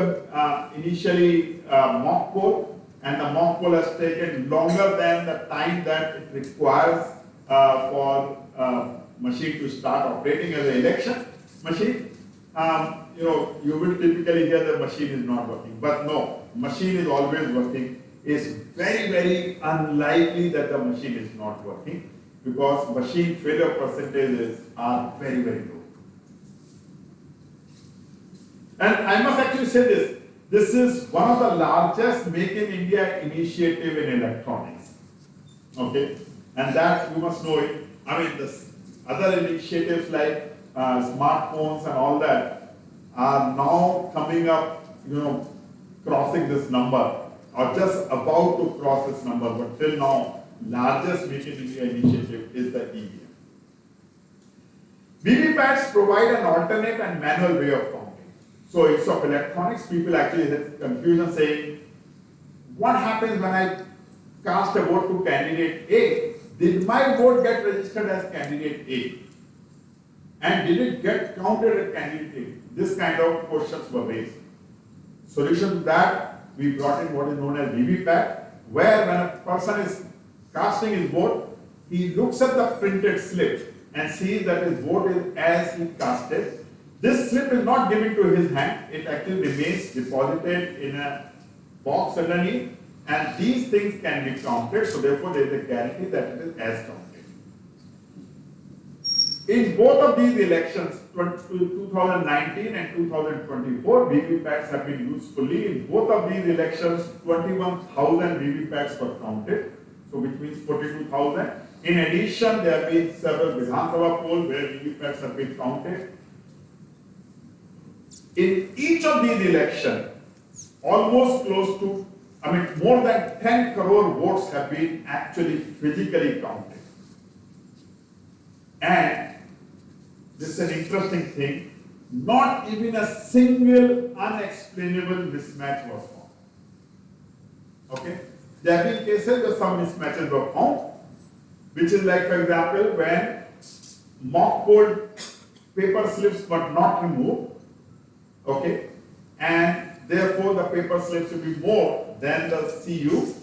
initially mock poll, and the mock poll has taken longer than the time that it requires for machine to start operating as an election machine, you will typically hear the machine is not working. But no, machine is always working. It's very, very unlikely that the machine is not working because machine failure percentages are very, very low. And I must actually say this. This is one of the largest Make in India initiative in electronics. Okay? And that you must know it. I mean, the other initiatives like smartphones and all that are now coming up, crossing this number or just about to cross this number. But till now, largest Make in India initiative is the EVM. VVPATs provide an alternate and manual way of counting. So instead of electronics, people actually have confusion saying, what happens when I cast a vote to candidate A? Did my vote get registered as candidate A? And did it get counted as candidate A? This kind of questions were raised. Solution to that, we brought in what is known as VVPAT, where when a person is casting his vote, he looks at the printed slip and sees that his vote is as he casted. This slip is not given to his hand, it actually remains deposited in a box underneath, and these things can be counted, so therefore there is a guarantee that it is as counted. In both of these elections, 2019 and 2024, VVPATs have been used fully. In both of these elections, 21,000 VVPATs were counted, so which means 42,000. In addition, there have been several Vidhan Sabha polls where VVPATs have been counted. In each of these elections, almost close to, more than 10 crore votes have been actually physically counted. And this is an interesting thing, not even a single unexplainable mismatch was found. Okay? There have been cases where some mismatches were found, which is like, for example, when mock poll paper slips were not removed, okay, and therefore the paper slips will be more than the CU,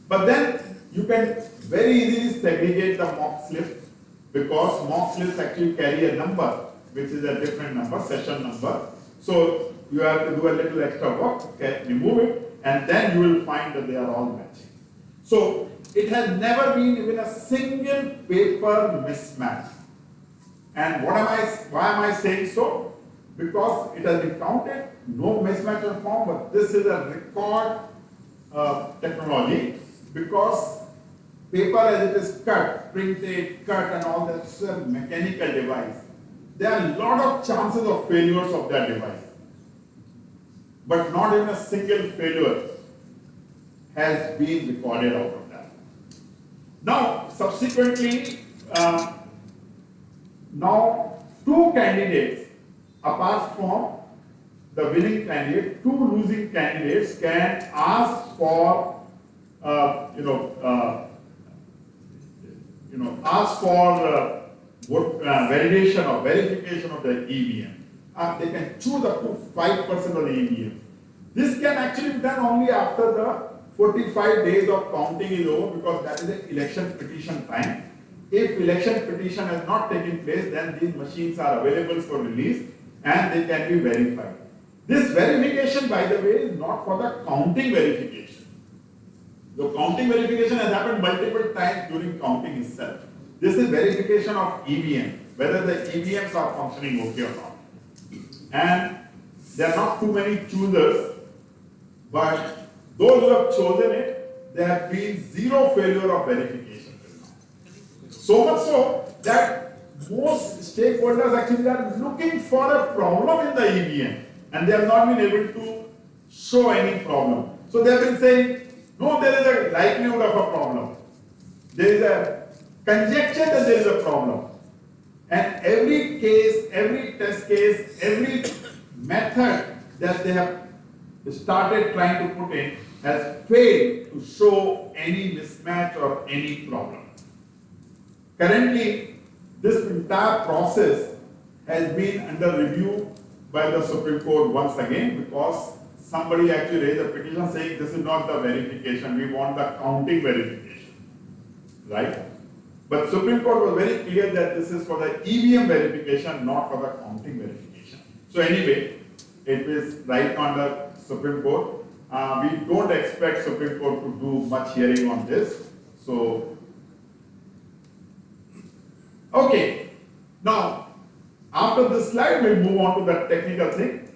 but then you can very easily segregate the mock slips because mock slips actually carry a number, which is a different number, session number. So you have to do a little extra work, okay, remove it, and then you will find that they are all matching. So it has never been even a single paper mismatch. And why am I saying so? Because it has been counted, no mismatch was found, but this is a record technology because paper as it is cut, printed, cut and all that is a mechanical device. There are a lot of chances of failures of that device, but not even a single failure has been recorded out of that. Now, subsequently, now two candidates, apart from the winning candidate, two losing candidates can ask for, validation or verification of the EVM. They can choose up to 5% of the EVM. This can actually be done only after the 45 days of counting is over because that is the election petition time. If election petition has not taken place, then these machines are available for release and they can be verified. This verification, by the way, is not for the counting verification. The counting verification has happened multiple times during counting itself. This is verification of EVM, whether the EVMs are functioning okay or not. And there are not too many choosers, but those who have chosen it, there have been zero failure of verification till now. So much so that most stakeholders actually are looking for a problem in the EVM and they have not been able to show any problem. So they have been saying, no, there is a likelihood of a problem. There is a conjecture that there is a problem. And every case, every test case, every method that they have started trying to put in has failed to show any mismatch or any problem. Currently, this entire process has been under review by the Supreme Court once again because somebody actually raised a petition saying this is not the verification, we want the counting verification, right? But Supreme Court was very clear that this is for the EVM verification, not for the counting verification. So anyway, it is right on the Supreme Court. We don't expect Supreme Court to do much hearing on this. So, okay. Now, after this slide, we'll move on to the technical thing.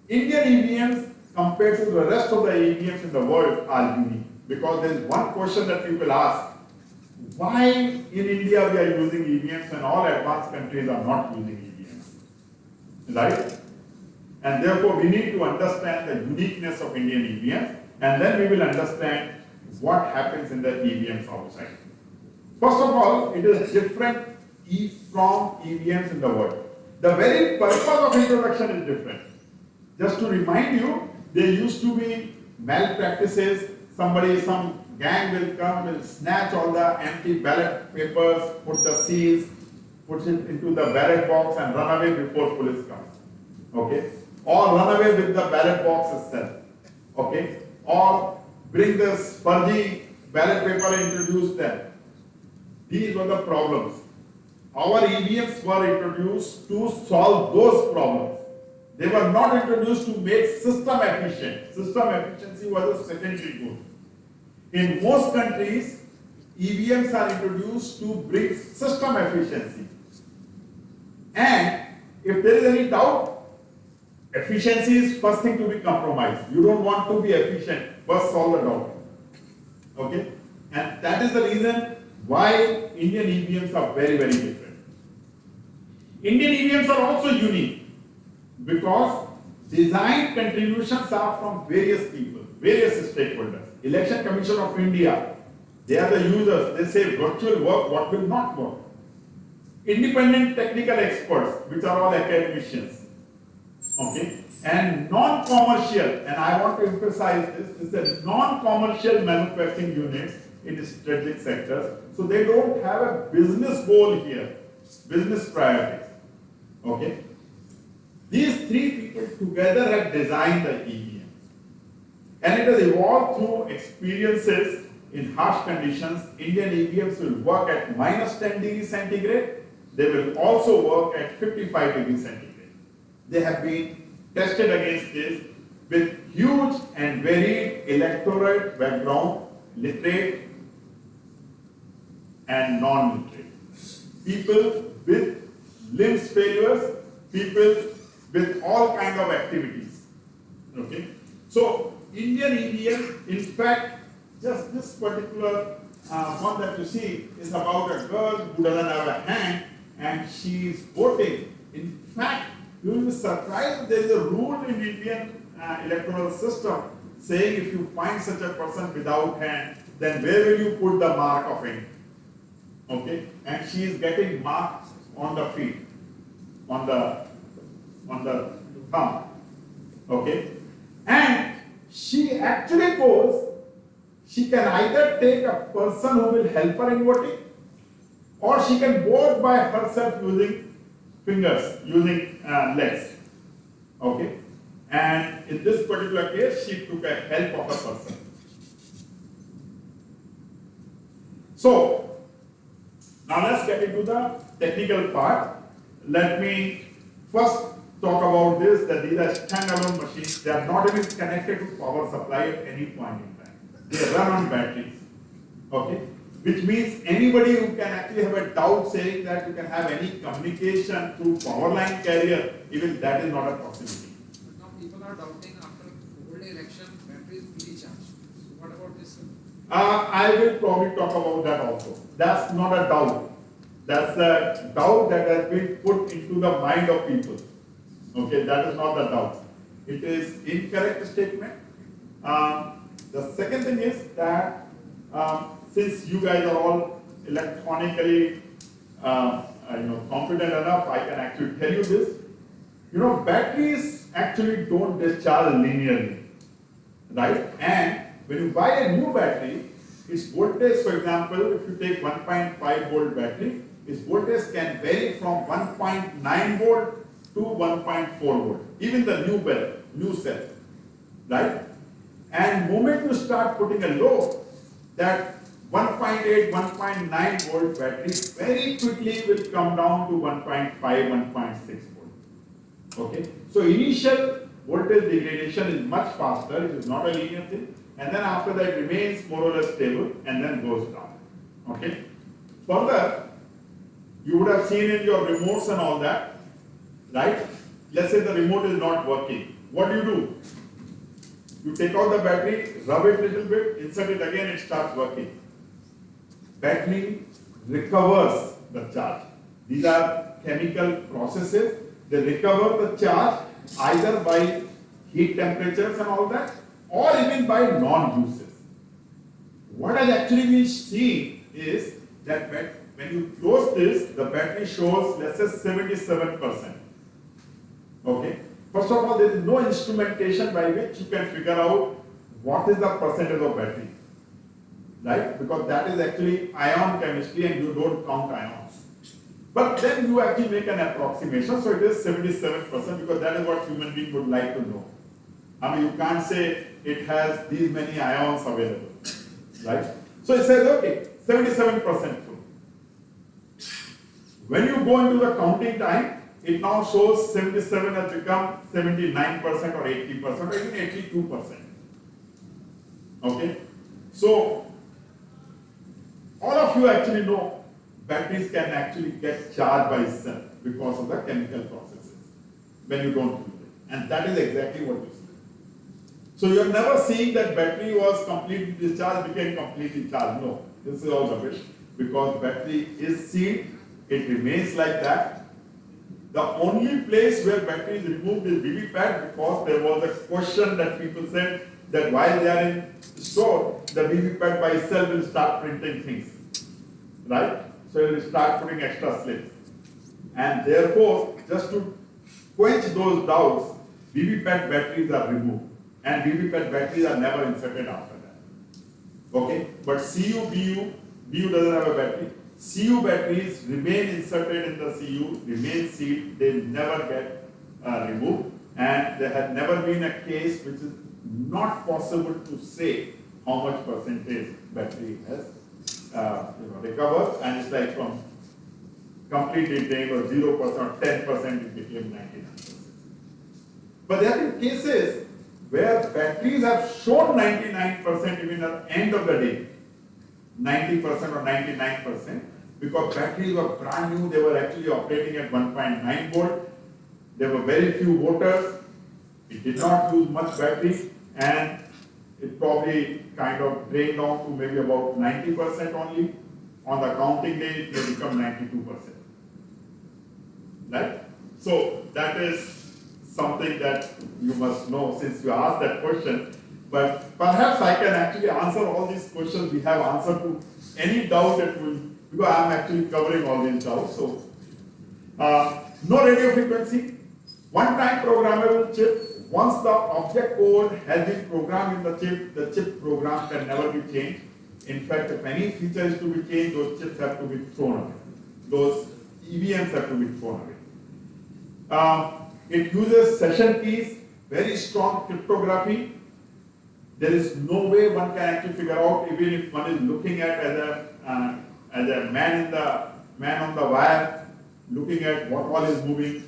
Indian EVMs compared to the rest of the EVMs in the world are unique because there is one question that people ask. Why in India we are using EVMs when all advanced countries are not using EVMs? Right? And therefore we need to understand the uniqueness of Indian EVMs and then we will understand what happens in the EVMs outside. First of all, it is different from EVMs in the world. The very purpose of introduction is different. Just to remind you, there used to be malpractices. Some gang will come, will snatch all the empty ballot papers, put the seals, put it into the ballot box and run away before police comes. Okay? Or run away with the ballot box itself. Okay? Or bring this fuzzy ballot paper and introduce them. These were the problems. Our EVMs were introduced to solve those problems. They were not introduced to make system efficient. System efficiency was a secondary goal. In most countries, EVMs are introduced to bring system efficiency. And if there is any doubt, efficiency is first thing to be compromised. You don't want to be efficient, first solve the doubt. Okay? And that is the reason why Indian EVMs are very, very different. Indian EVMs are also unique because design contributions are from various people, various stakeholders. Election Commission of India, they are the users. They say virtual work, what will not work. Independent technical experts, which are all academicians. Okay? And non-commercial, and I want to emphasize this is non-commercial manufacturing units in strategic sectors. So they don't have a business goal here, business priorities. Okay? These three people together have designed the EVM. And it has evolved through experiences in harsh conditions. Indian EVMs will work at -10 degrees centigrade. They will also work at 55 degrees centigrade. They have been tested against this with huge and varied electorate background, literate and non-literate. People with limbs failures, people with all kinds of activities. Okay? So, Indian EVM, in fact, just this particular one that you see is about a girl who doesn't have a hand and she is voting. In fact, you will be surprised there is a rule in Indian electoral system saying if you find such a person without hand, then where will you put the mark of it? Okay? And she is getting marks on the feet, on the thumb. Okay? And she actually goes, she can either take a person who will help her in voting, or she can vote by herself using fingers, using legs. Okay? And in this particular case, she took a help of a person. So, now let's get into the technical part. Let me first talk about this, that these are standalone machines. They are not even connected to power supply at any point in time. They run on batteries. Okay? Which means anybody who can actually have a doubt saying that you can have any communication through power line carrier, even that is not a possibility. But now people are doubting after old election, battery is fully charged. So what about this? I will probably talk about that also. That's not a doubt. That's a doubt that has been put into the mind of people. Okay, that is not the doubt. It is incorrect statement. The second thing is that since you guys are all electronically competent enough, I can actually tell you this. Batteries actually don't discharge linearly, right? And when you buy a new battery, its voltage, for example, if you take 1.5 volt battery, its voltage can vary from 1.9 volt to 1.4 volt, even the new cell, right? And moment you start putting a load, that 1.8, 1.9 volt battery very quickly will come down to 1.5, 1.6 volt. Okay? So initial voltage degradation is much faster, it is not a linear thing, and then after that it remains more or less stable and then goes down. Okay? Further, you would have seen in your remotes and all that, right? Let's say the remote is not working. What do? You take out the battery, rub it a little bit, insert it again, it starts working. Battery recovers the charge. These are chemical processes. They recover the charge either by heat temperatures and all that, or even by non-uses. What has actually been seen is that when you close this, the battery shows, let's say, 77%. Okay? First of all, there is no instrumentation by which you can figure out what is the percentage of battery, right? Because that is actually ion chemistry and you don't count ions. But then you actually make an approximation, so it is 77% because that is what human being would like to know. I mean, you can't say it has these many ions available, right? So it says, okay, 77% full. When you go into the counting time, it now shows 77 has become 79% or 80% or even 82%. Okay? So, all of you actually know batteries can actually get charged by itself because of the chemical processes when you don't use it. And that is exactly what you see. So you are never seeing that battery was completely discharged, became completely charged. No, this is all rubbish because battery is sealed, it remains like that. The only place where battery is removed is VVPAT because there was a question that people said that while they are in store, the VVPAT by itself will start printing things, right? So it will start putting extra slips. And therefore, just to quench those doubts, VVPAT batteries are removed. And VVPAT batteries are never inserted after that. Okay? But CU, BU doesn't have a battery. CU batteries remain inserted in the CU, remain sealed, they never get removed. And there had never been a case which is not possible to say how much percentage battery has recovered, and it's like from completely drained or 0% or 10% it became 99%. But there have been cases where batteries have shown 99% even at the end of the day, 90% or 99%, because batteries were brand new, they were actually operating at 1.9 volt, there were very few voters, it did not use much battery, and it probably kind of drained down to maybe about 90% only. On the counting day, it may become 92%. Right? So that is something that you must know since you asked that question. But perhaps I can actually answer all these questions. We have answer to any doubt that will, because I am actually covering all these doubts. So, no radio frequency, one-time programmable chip. Once the object code has been programmed in the chip program can never be changed. In fact, if any feature is to be changed, those chips have to be thrown away. Those EVMs have to be thrown away. It uses session keys, very strong cryptography. There is no way one can actually figure out, even if one is looking at as a man on the wire, looking at what all is moving.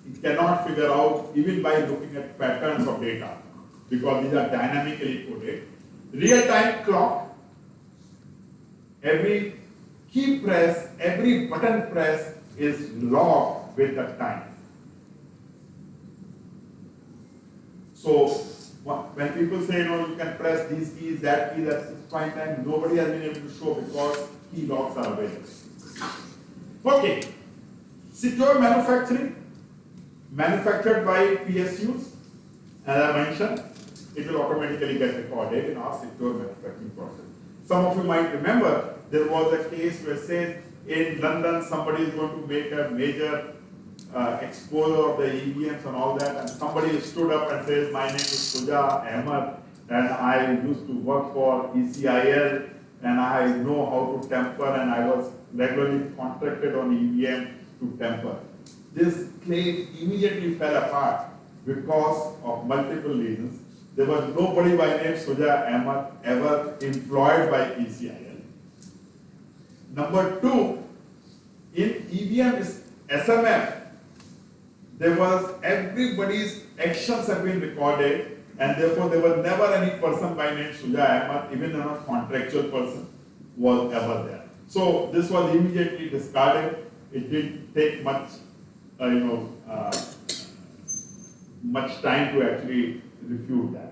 It cannot figure out even by looking at patterns of data because these are dynamically coded. Real-time clock, every key press, every button press is logged with the time. So when people say, you can press these keys, that key, that's fine time, nobody has been able to show because key logs are available. Okay, secure manufacturing. Manufactured by PSUs, as I mentioned, it will automatically get recorded in our secure manufacturing process. Some of you might remember there was a case where, say, in London somebody is going to make a major exposure of the EVMs and all that, and somebody stood up and says, my name is Suja Ahmed, and I used to work for ECIL, and I know how to temper, and I was regularly contracted on EVM to temper. This claim immediately fell apart because of multiple reasons. There was nobody by name Suja Ahmed ever employed by ECIL. Number two, in EVM is SMF, there was everybody's actions have been recorded, and therefore there was never any person by name Suja Ahmed, even a contractual person, was ever there. So this was immediately discarded. It didn't take much much time to actually refute that.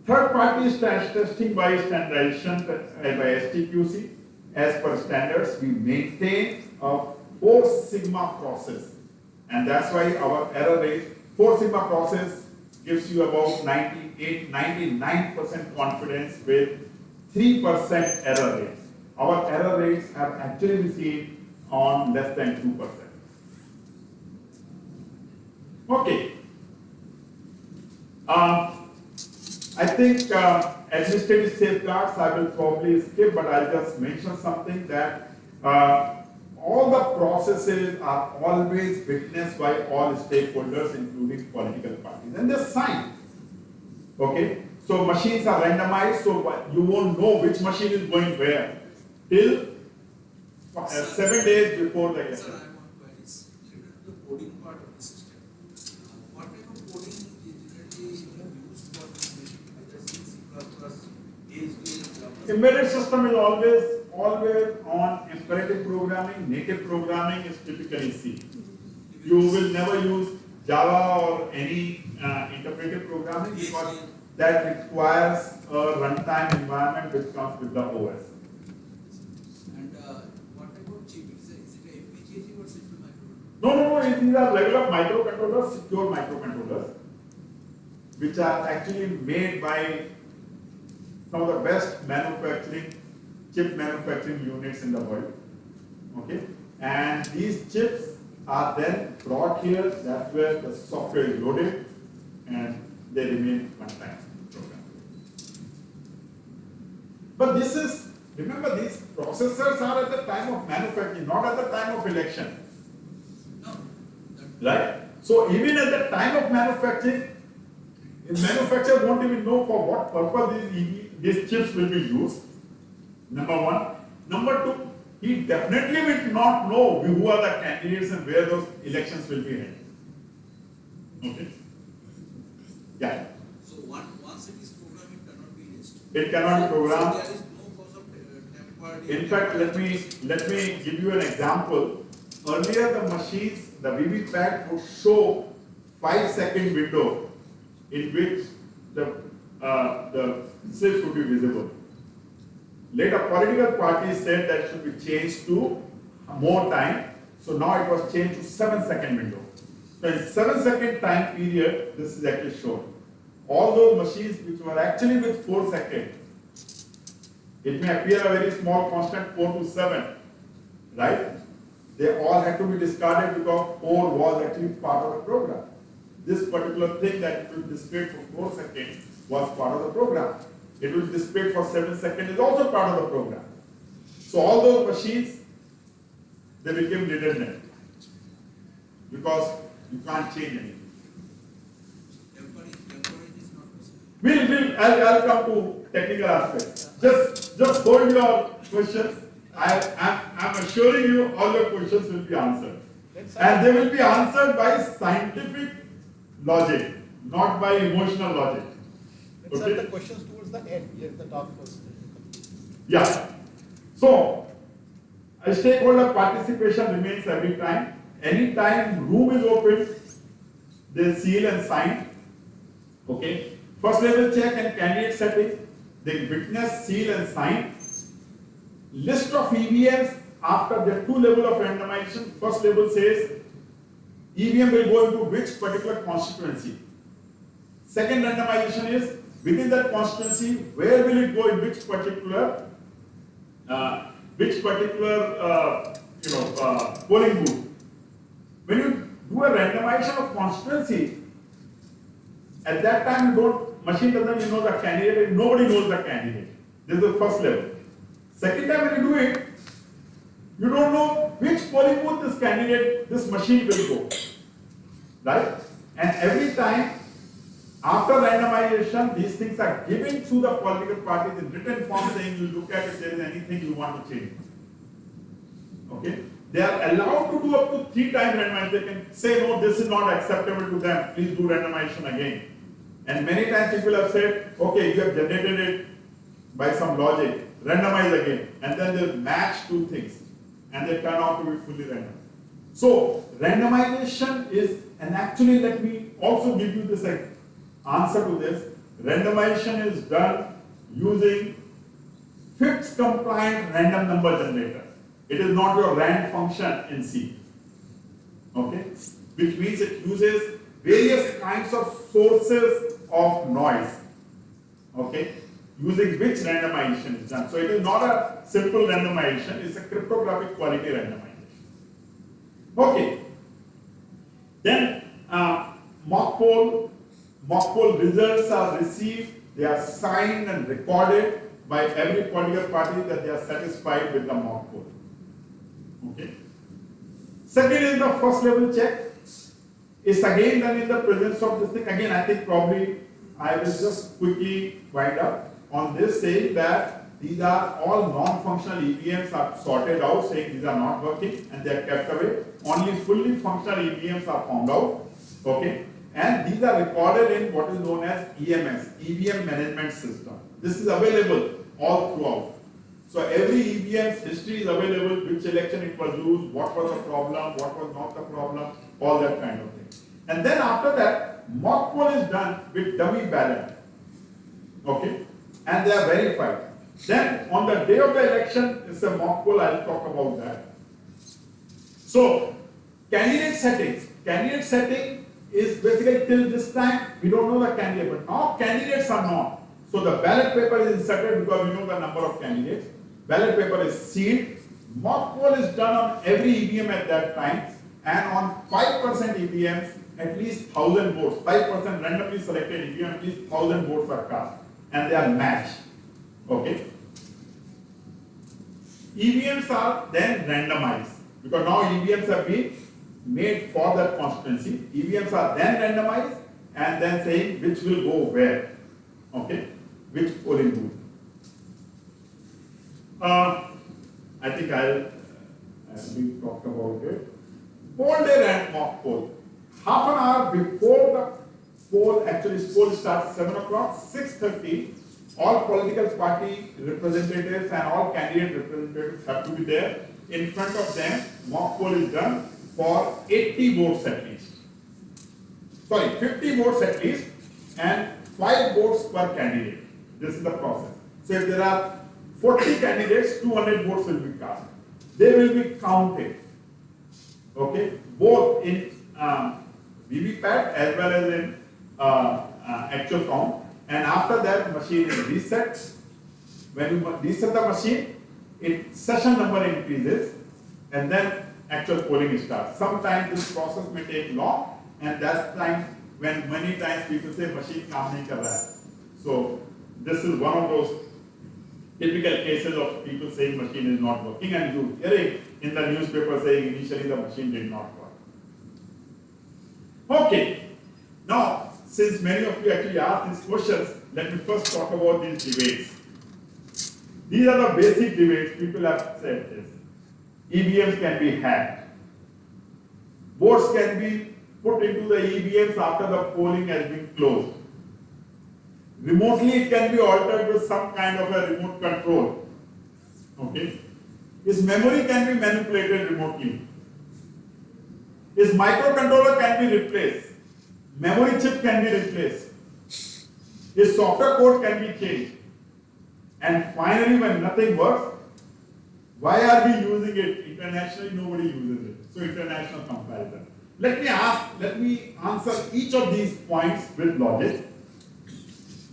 Third party testing by standardization by STQC. As per standards, we maintain a 4 sigma process, and that's why our error rate, 4 sigma process gives you about 99% confidence with 3% error rates. Our error rates have actually been seen on less than 2%. Okay. I think administrative safeguards I will probably skip, but I'll just mention something that all the processes are always witnessed by all stakeholders, including political parties, and they're signed. Okay? So machines are randomized, so you won't know which machine is going where till 7 days before the election. Sir, I have one query. Related to the coding part of the system. What type of coding is generally used for this machine? Either C, C++, ASP, Java? Embedded system is always on imperative programming, native programming is typically C. You will never use Java or any interpretive programming because that requires a runtime environment which comes with the OS. And what about chip? Is it a FPGA or simple microcontroller? No, these are regular microcontrollers, secure microcontrollers, which are actually made by some of the best chip manufacturing units in the world. Okay, and these chips are then brought here. That's where the software is loaded, and they remain runtime program. But this is, remember, these processors are at the time of manufacturing, not at the time of election. No. Right? So even at the time of manufacturing, the manufacturer won't even know for what purpose these chips will be used. Number one. Number two, he definitely will not know who are the candidates and where those elections will be held. Okay? Yeah. So once it is programmed, it cannot be erased. It cannot be programmed. So there is no cause of temporary. In fact, let me give you an example. Earlier, the machines, the VVPAT would show 5-second window in which the slips would be visible. Later, political parties said that should be changed to more time. So now it was changed to 7-second window. So in 7-second time period, this is actually shown. All those machines which were actually with 4 seconds, it may appear a very small constant 4 to 7, right? They all had to be discarded because 4 was actually part of the program. This particular thing that it will display for 4 seconds was part of the program. It will display for 7 seconds is also part of the program. So all those machines, they became redundant because you can't change anything. Temporary is not possible. I'll come to technical aspects. Just hold your questions. I'm assuring you all your questions will be answered. And they will be answered by scientific logic, not by emotional logic. Let's have the questions towards the end, here at the talk first. Yeah. So, a stakeholder participation remains every time. Anytime room is open, they seal and sign. Okay. First level check and candidate setting, they witness, seal and sign. List of EVMs after the 2 level of randomization. First level says EVM will go into which particular constituency. Second randomization is within that constituency, where will it go in which particular polling booth. When you do a randomization of constituency, at that time machine doesn't even know the candidate, and nobody knows the candidate. This is the first level. Second time when you do it, you don't know which polling booth this machine will go. Right? And every time after randomization, these things are given to the political parties in written form, saying you look at if there is anything you want to change. Okay? They are allowed to do up to 3 times randomization. They can say, no, this is not acceptable to them. Please do randomization again. And many times people have said, okay, you have generated it by some logic. Randomize again. And then they match 2 things. And they turn out to be fully random. So, randomization is, and actually let me also give you this answer to this. Randomization is done using FIPS compliant random number generator. It is not your rand function in C. Okay? Which means it uses various kinds of sources of noise. Okay? Using which randomization is done. So it is not a simple randomization, it's a cryptographic quality randomization. Okay. Then mock poll results are received, they are signed and recorded by every political party that they are satisfied with the mock poll. Okay. Second is the first level check. It's again done in the presence of this thing. Again, I think probably I will just quickly wind up on this, saying that these are all non-functional EVMs are sorted out, saying these are not working and they are kept away. Only fully functional EVMs are found out. Okay. And these are recorded in what is known as EMS, EVM Management System. This is available all throughout. So every EVM's history is available, which election it was used, what was the problem, what was not the problem, all that kind of thing. And then after that, mock poll is done with dummy ballot. Okay? And they are verified. Then on the day of the election, it's a mock poll, I'll talk about that. So, candidate settings. Candidate setting is basically till this time, we don't know the candidate, but now candidates are known. So the ballot paper is inserted because we know the number of candidates. Ballot paper is sealed. Mock poll is done on every EVM at that time, and on 5% EVMs, at least 1,000 votes. 5% randomly selected EVM, at least 1,000 votes are cast, and they are matched. Okay. EVMs are then randomized because now EVMs have been made for that constituency. EVMs are then randomized and then saying which will go where. Okay, which polling booth. I think we talked about it. Poll day and mock poll. Half an hour before the poll, actually poll starts 7 o'clock, 6:30, all political party representatives and all candidate representatives have to be there. In front of them, mock poll is done for 80 votes at least. Sorry, 50 votes at least and 5 votes per candidate. This is the process. So if there are 40 candidates, 200 votes will be cast. They will be counted. Okay, both in VVPAT as well as in actual count. And after that, machine is reset. When you reset the machine, session number increases, and then actual polling starts. Sometimes this process may take long, and that's time when many times people say machine kaam nahi kar raha hai. So this is one of those typical cases of people saying machine is not working, and you hearing in the newspaper saying initially the machine did not work. Okay, now since many of you actually asked these questions, let me first talk about these debates. These are the basic debates. People have said this. EVMs can be hacked. Votes can be put into the EVMs after the polling has been closed. Remotely, it can be altered with some kind of a remote control. Okay? Its memory can be manipulated remotely. Its microcontroller can be replaced. Memory chip can be replaced. Its software code can be changed. And finally, when nothing works, why are we using it? Internationally, nobody uses it. So international comparison. Let me answer each of these points with logic.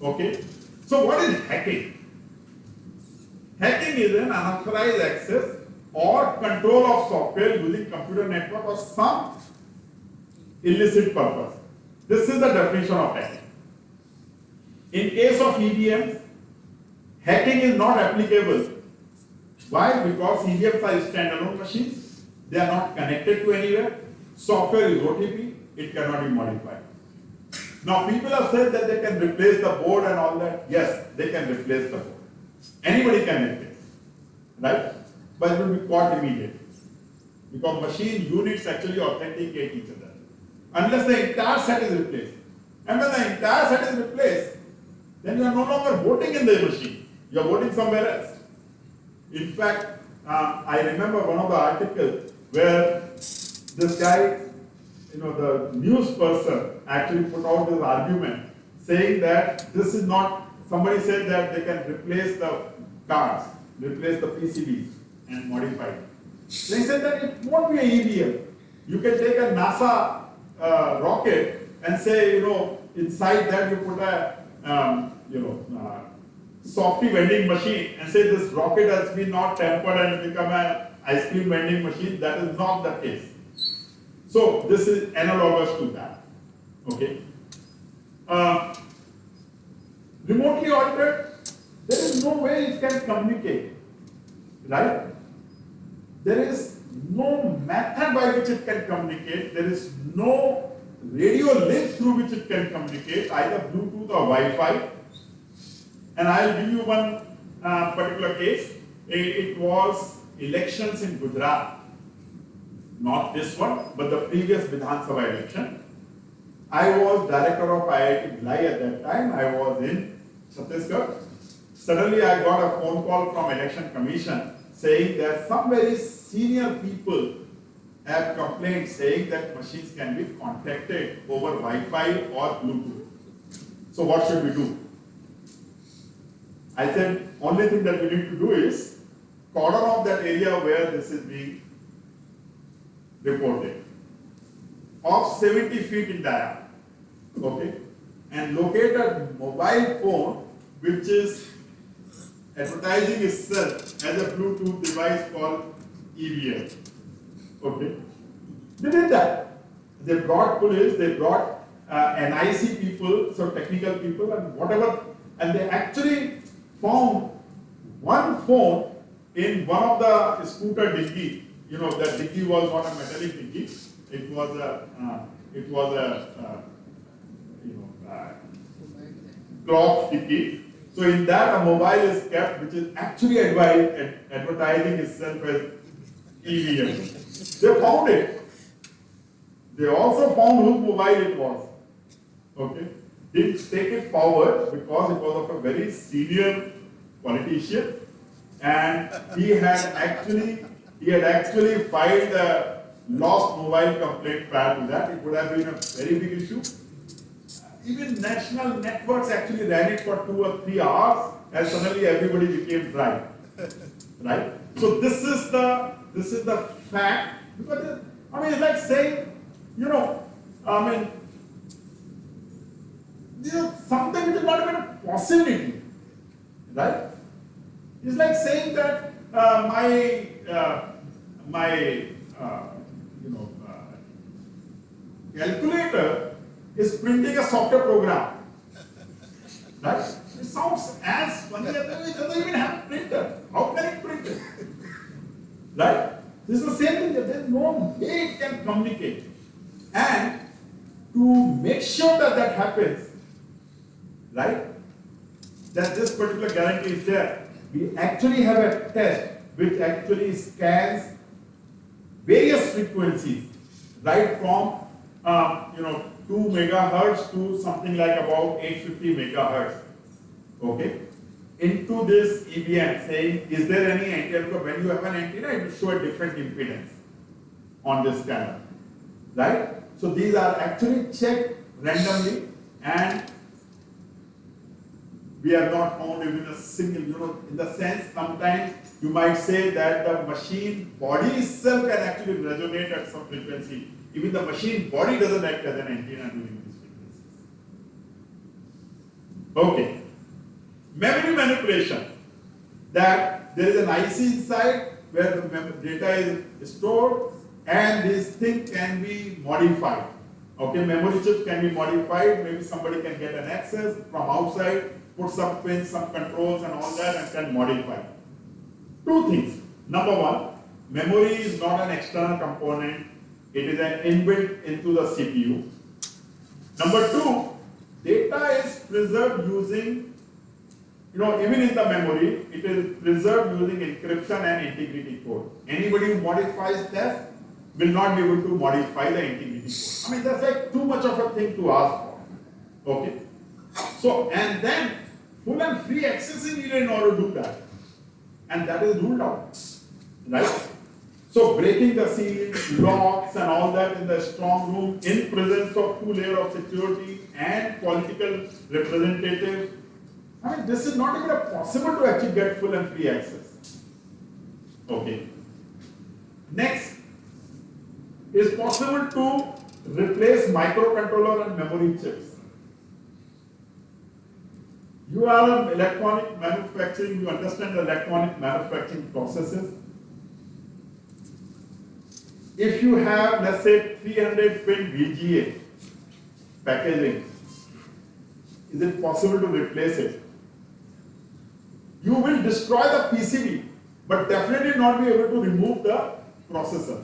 Okay. So what is hacking? Hacking is an unauthorized access or control of software using computer network or some illicit purpose. This is the definition of hacking. In case of EVMs, hacking is not applicable. Why? Because EVMs are standalone machines. They are not connected to anywhere. Software is OTP. It cannot be modified. Now, people have said that they can replace the board and all that. Yes, they can replace the board. Anybody can replace, right? But it will be caught immediately. Because machine units actually authenticate each other. Unless the entire set is replaced. And when the entire set is replaced, then you are no longer voting in the machine. You are voting somewhere else. In fact, I remember one of the articles where this guy, the news person actually put out this argument saying that this is not, somebody said that they can replace the cards, replace the PCBs and modify it. They said that it won't be an EVM. You can take a NASA rocket and say, inside that you put a, softy vending machine and say this rocket has been not tempered and become an ice cream vending machine. That is not the case. So this is analogous to that. Okay. Remotely altered, there is no way it can communicate, right? There is no method by which it can communicate. There is no radio link through which it can communicate, either Bluetooth or Wi-Fi. And I'll give you one particular case. It was elections in Gujarat. Not this one, but the previous Vidhan Sabha election. I was director of IIT Bhilai at that time. I was in Chhattisgarh. suddenly I got a phone call from Election Commission saying that some very senior people have complained saying that machines can be contacted over Wi-Fi or Bluetooth. So what should we do? I said, only thing that we need to do is cordon off that area where this is being reported of 70 feet in diameter, okay, and locate a mobile phone which is advertising itself as a Bluetooth device called EVM, okay. They did that. They brought police, they brought NIC people, so technical people and whatever, and they actually found one phone in one of the scooter dinghy. You know, that dinghy was not a metallic dinghy. It was a cloth dinghy. So in that a mobile is kept, which is actually advertising itself as EVM. They found it. They also found whose mobile it was. Okay. Didn't take it forward because it was of a very senior politician, and he had actually filed a lost mobile complaint prior to that. It would have been a very big issue. Even national networks actually ran it for 2 or 3 hours, and suddenly everybody became dry. Right? So this is the fact. Because it's like saying, something which is not even a possibility, right? It's like saying that my calculator is printing a software program, right? It sounds as funny as it doesn't even have a printer. How can it print it? Right? This is the same thing. There is no way it can communicate. And to make sure that that happens, right, that this particular guarantee is there, we actually have a test which actually scans various frequencies, right from 2 megahertz to something like about 850 megahertz, okay, into this EVM, saying is there any antenna? Because when you have an antenna, it will show a different impedance on this scanner, right? So these are actually checked randomly, and we have not found even a single, in the sense sometimes you might say that the machine body itself can actually resonate at some frequency. Even the machine body doesn't act as an antenna during these frequencies. Okay. Memory manipulation. That there is an IC inside where the data is stored, and this thing can be modified. Okay, memory chips can be modified. Maybe somebody can get an access from outside, put some pins, some controls and all that, and can modify. Two things. Number one, memory is not an external component. It is an inbuilt into the CPU. Number two, data is preserved using, even in the memory, it is preserved using encryption and integrity code. Anybody who modifies that will not be able to modify the integrity code. That's like too much of a thing to ask for. Okay. So, and then full and free access is needed in order to do that. And that is ruled out. Right? So breaking the seals, locks and all that in the strong room in presence of 2 layers of security and political representatives. This is not even possible to actually get full and free access. Okay. Next, is possible to replace microcontroller and memory chips. You are in electronic manufacturing, you understand the electronic manufacturing processes. If you have, let's say, 300 pin VGA packaging, is it possible to replace it? You will destroy the PCB, but definitely not be able to remove the processor.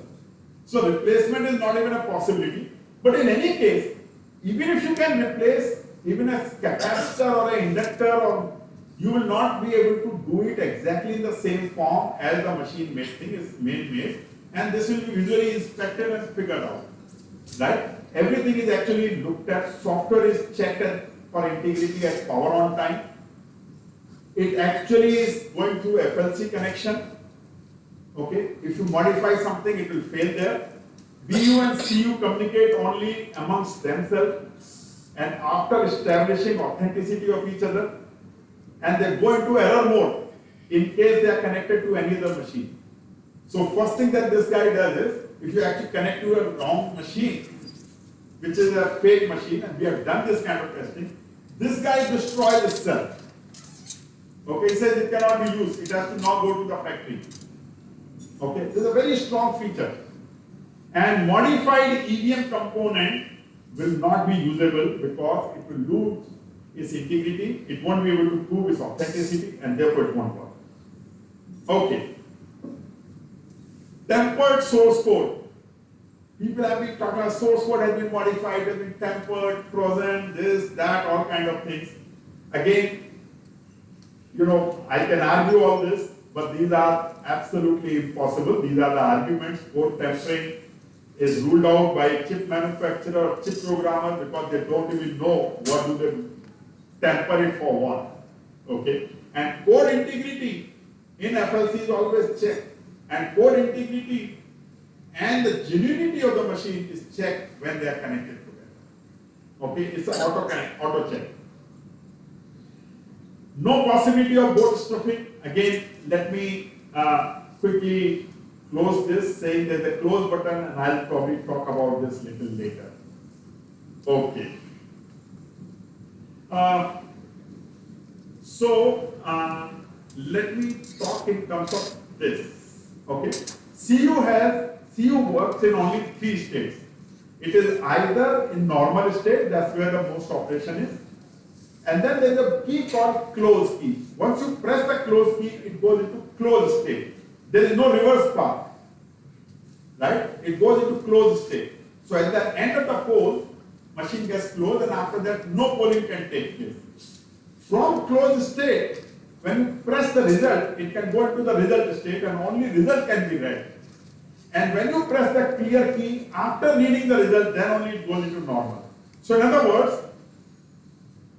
So replacement is not even a possibility. But in any case, even if you can replace even a capacitor or an inductor, you will not be able to do it exactly in the same form as the machine made thing is made, and this will be visually inspected and figured out. Right? Everything is actually looked at, software is checked for integrity at power on time. it actually is going through FLC connection. Okay, if you modify something, it will fail there. BU and CU communicate only amongst themselves and after establishing authenticity of each other, and they go into error mode in case they are connected to any other machine. So first thing that this guy does is, if you actually connect to a wrong machine, which is a fake machine, and we have done this kind of testing, this guy destroys itself. Okay, he says it cannot be used, it has to now go to the factory. Okay, this is a very strong feature. And modified EVM component will not be usable because it will lose its integrity, it won't be able to prove its authenticity, and therefore it won't work. Okay. Tempered source code. People have been talking about source code has been modified, has been tempered, frozen, this, that, all kind of things. Again, I can argue all this, but these are absolutely impossible. These are the arguments. Code tempering is ruled out by chip manufacturer or chip programmer because they don't even know what do they temper it for what. Okay? And code integrity in FLC is always checked. And code integrity and the genuinity of the machine is checked when they are connected together. Okay? It's an auto check. No possibility of both stuffing. Again, let me quickly close this, saying there's a close button, and I'll probably talk about this little later. Okay. Let me talk in terms of this. Okay. CU works in only 3 states. It is either in normal state, that's where the most operation is. And then there is a key called close key. Once you press the close key, it goes into closed state. There is no reverse path. Right? It goes into closed state. So at the end of the poll, machine gets closed, and after that, no polling can take place. From closed state, when you press the result, it can go into the result state, and only result can be read. And when you press the clear key, after reading the result, then only it goes into normal. So in other words,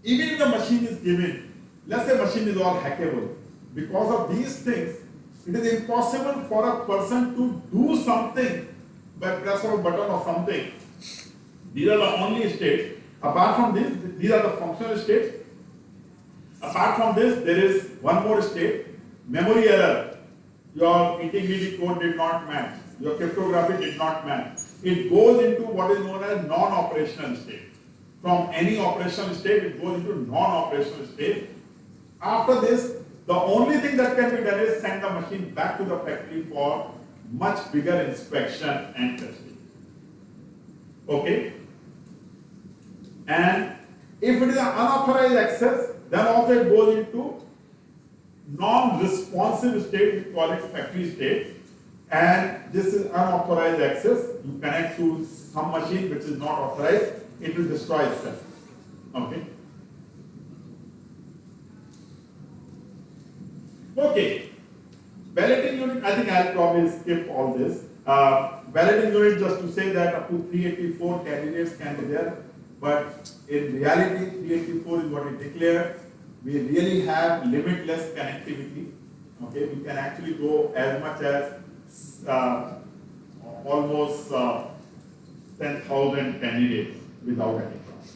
even if the machine is given, let's say machine is all hackable, because of these things, it is impossible for a person to do something by press of a button or something. These are the only states. Apart from this, these are the functional states. Apart from this, there is one more state, memory error. Your integrity code did not match. Your cryptography did not match. It goes into what is known as non-operational state. From any operational state, it goes into non-operational state. After this, the only thing that can be done is send the machine back to the factory for much bigger inspection and testing. Okay? And if it is an unauthorized access, then also it goes into non-responsive state, we call it factory state. And this is unauthorized access. You connect to some machine which is not authorized, it will destroy itself. Okay? Okay. Balloting unit, I think I'll probably skip all this. Balloting unit, just to say that up to 384 candidates can be there, but in reality, 384 is what it declared. We really have limitless connectivity. Okay, we can actually go as much as almost 10,000 candidates without any problem.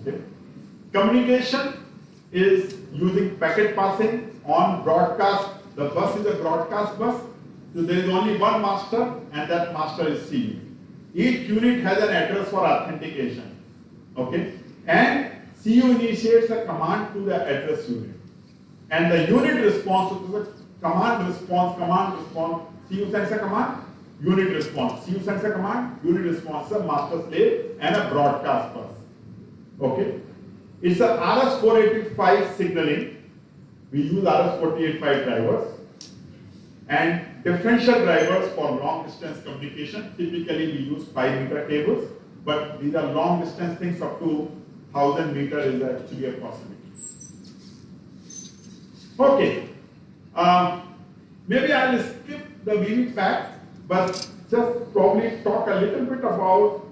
Okay. Communication is using packet passing on broadcast. The bus is a broadcast bus, so there is only one master, and that master is CU. Each unit has an address for authentication. Okay, and CU initiates a command to the address unit, and the unit responds to the command response. CU sends a command, unit response. CU sends a command, unit response. A master slave and a broadcast bus. Okay, it's a RS-485 signaling. We use RS-485 drivers and differential drivers for long distance communication. Typically, we use 5-meter cables, but these are long distance things. Up to 1,000 meters is actually a possibility. Okay. Maybe I'll skip the VV fact, but just probably talk a little bit about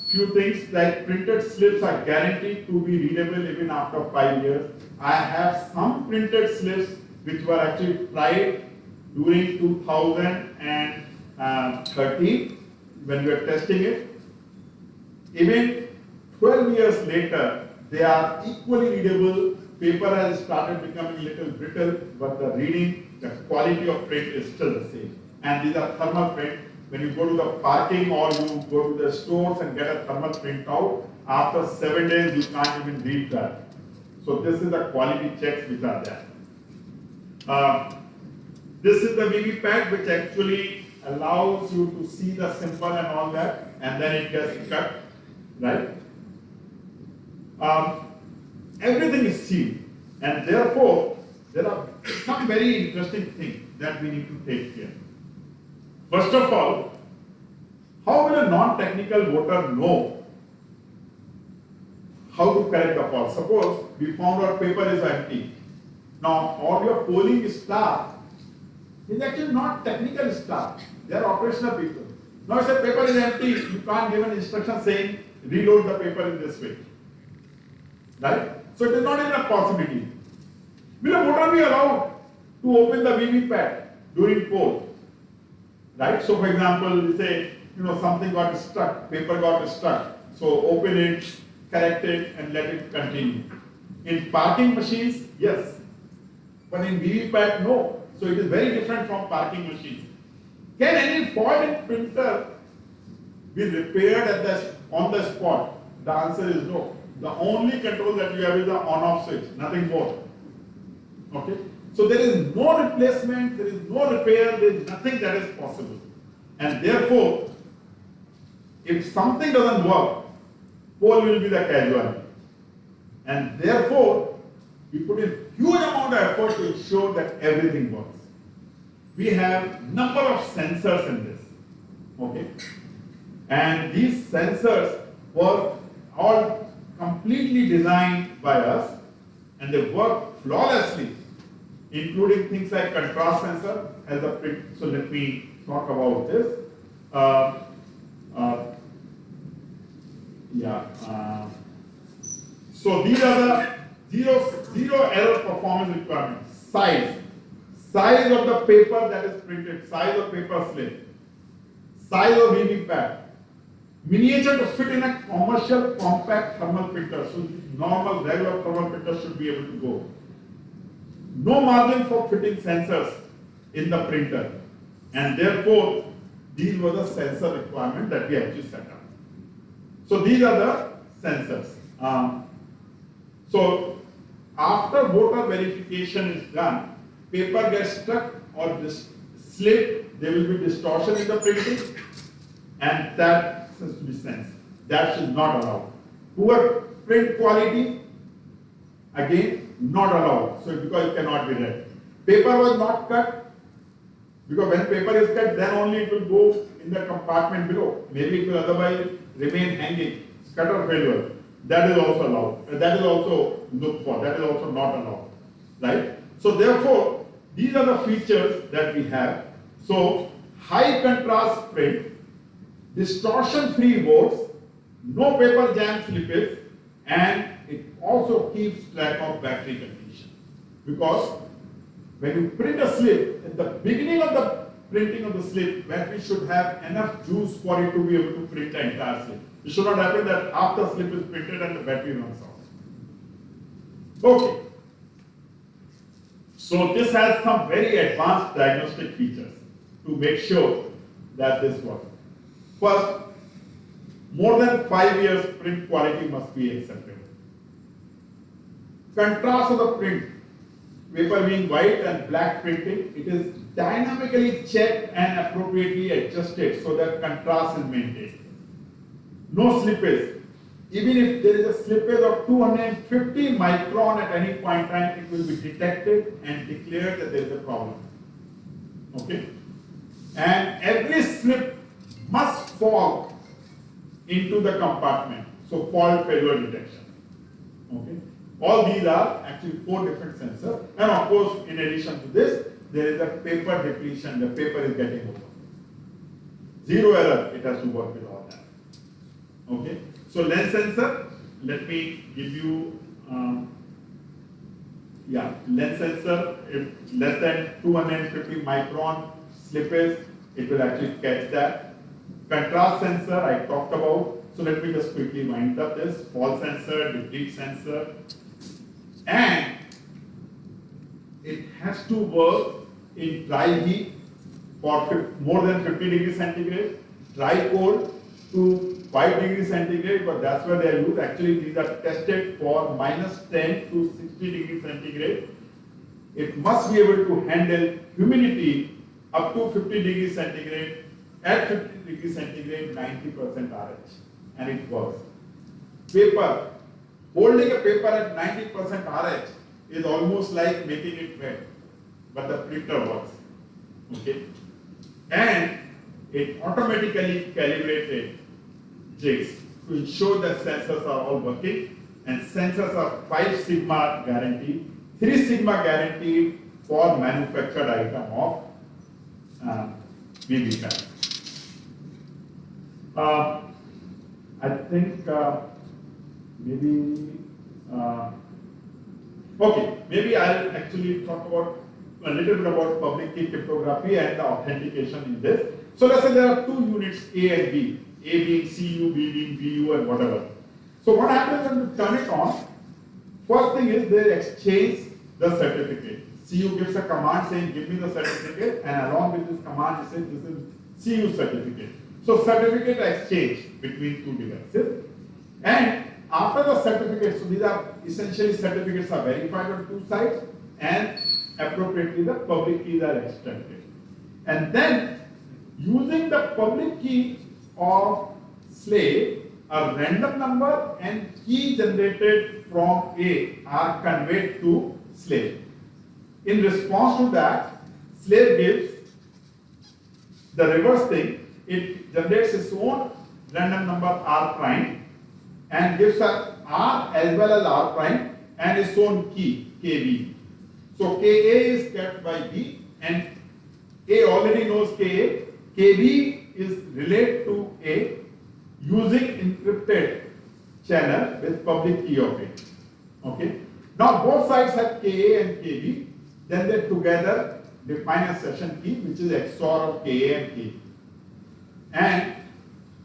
few things like printed slips are guaranteed to be readable even after 5 years. I have some printed slips which were actually tried during 2013 when we were testing it. Even 12 years later, they are equally readable. Paper has started becoming a little brittle, but the reading, the quality of print is still the same. And these are thermal print. When you go to the parking or you go to the stores and get a thermal print out, after 7 days you can't even read that. So this is the quality checks which are there. This is the VVPAT which actually allows you to see the symbol and all that, and then it gets cut, right? Everything is sealed, and therefore there are some very interesting things that we need to take care. First of all, how will a non-technical voter know how to correct the fault? Suppose we found our paper is empty. Now all your polling staff is actually not technical staff, they are operational people. Now if the paper is empty, you can't give an instruction saying reload the paper in this way. Right? So it is not even a possibility. Will a voter be allowed to open the VVPAT during poll? Right? So for example, we say, something got stuck, paper got stuck. So open it, correct it, and let it continue. In parking machines, yes. But in VVPAT, no. So it is very different from parking machines. Can any fault in printer be repaired on the spot? The answer is no. The only control that you have is the on-off switch, nothing more. Okay? So there is no replacement, there is no repair, there is nothing that is possible. And therefore, if something doesn't work, poll will be the casualty. And therefore, we put in huge amount of effort to ensure that everything works. We have number of sensors in this. Okay? And these sensors were all completely designed by us, and they work flawlessly, including things like contrast sensor as a print. So let me talk about this. So these are the zero error performance requirements. Size of the paper that is printed, size of paper slip, size of VVPAT, miniature to fit in a commercial compact thermal printer. So normal regular thermal printer should be able to go. No margin for fitting sensors in the printer, and therefore these were the sensor requirement that we actually set up. So these are the sensors. So after voter verification is done, paper gets stuck or slipped, there will be distortion in the printing, and that has to be sensed. That should not allow. Poor print quality, again, not allowed. So because it cannot be read. Paper was not cut, because when paper is cut, then only it will go in the compartment below. Maybe it will otherwise remain hanging. Scatter failure. That is also allowed. That is also looked for. That is also not allowed. Right? So therefore, these are the features that we have. So high contrast print, distortion-free votes, no paper jam slippage, and it also keeps track of battery condition. Because when you print a slip, at the beginning of the printing of the slip, battery should have enough juice for it to be able to print the entire slip. It should not happen that after slip is printed and the battery runs out. Okay. So this has some very advanced diagnostic features to make sure that this works. First, more than 5 years print quality must be acceptable. Contrast of the print, paper being white and black printing, it is dynamically checked and appropriately adjusted so that contrast is maintained. No slippage. Even if there is a slippage of 250 micron at any point in time, it will be detected and declared that there is a problem. Okay? And every slip must fall into the compartment. So fault failure detection. Okay? All these are actually 4 different sensors. And of course, in addition to this, there is a paper depletion. The paper is getting over. Zero error, it has to work with all that. Okay, so lens sensor, let me give you, lens sensor, if less than 250 micron slippage, it will actually catch that. Contrast sensor, I talked about, so let me just quickly wind up this. Fall sensor, deplete sensor, and it has to work in dry heat for more than 50 degrees centigrade, dry cold to 5 degrees centigrade, but that's where they are used. Actually, these are tested for -10 to 60 degrees centigrade. It must be able to handle humidity up to 50 degrees centigrade. At 50 degrees centigrade, 90% RH, and it works. Paper, holding a paper at 90% RH is almost like making it wet, but the printer works. Okay, and it automatically calibrated jigs to ensure that sensors are all working, and sensors are 5 sigma guaranteed, 3 sigma guaranteed for manufactured item of BB pen. I think maybe I'll actually talk about a little bit about public key cryptography and the authentication in this. So let's say there are 2 units A and B, A being CU, B being BU, and whatever. So what happens when you turn it on? First thing is they exchange the certificate. CU gives a command saying give me the certificate, and along with this command it says this is CU certificate. So certificate exchange between 2 devices, and after the certificate, so these are essentially certificates are verified on 2 sides, and appropriately the public keys are extracted. And then using the public key of slave, a random number and key generated from A are conveyed to slave. In response to that, slave gives the reverse thing. It generates its own random number R prime and gives a R as well as R prime and its own key KB. So KA is kept by B, and A already knows KA. KB is relayed to A using encrypted channel with public key of A. Okay. Now both sides have KA and KB. Then they together define a session key, which is XOR of KA and KB. And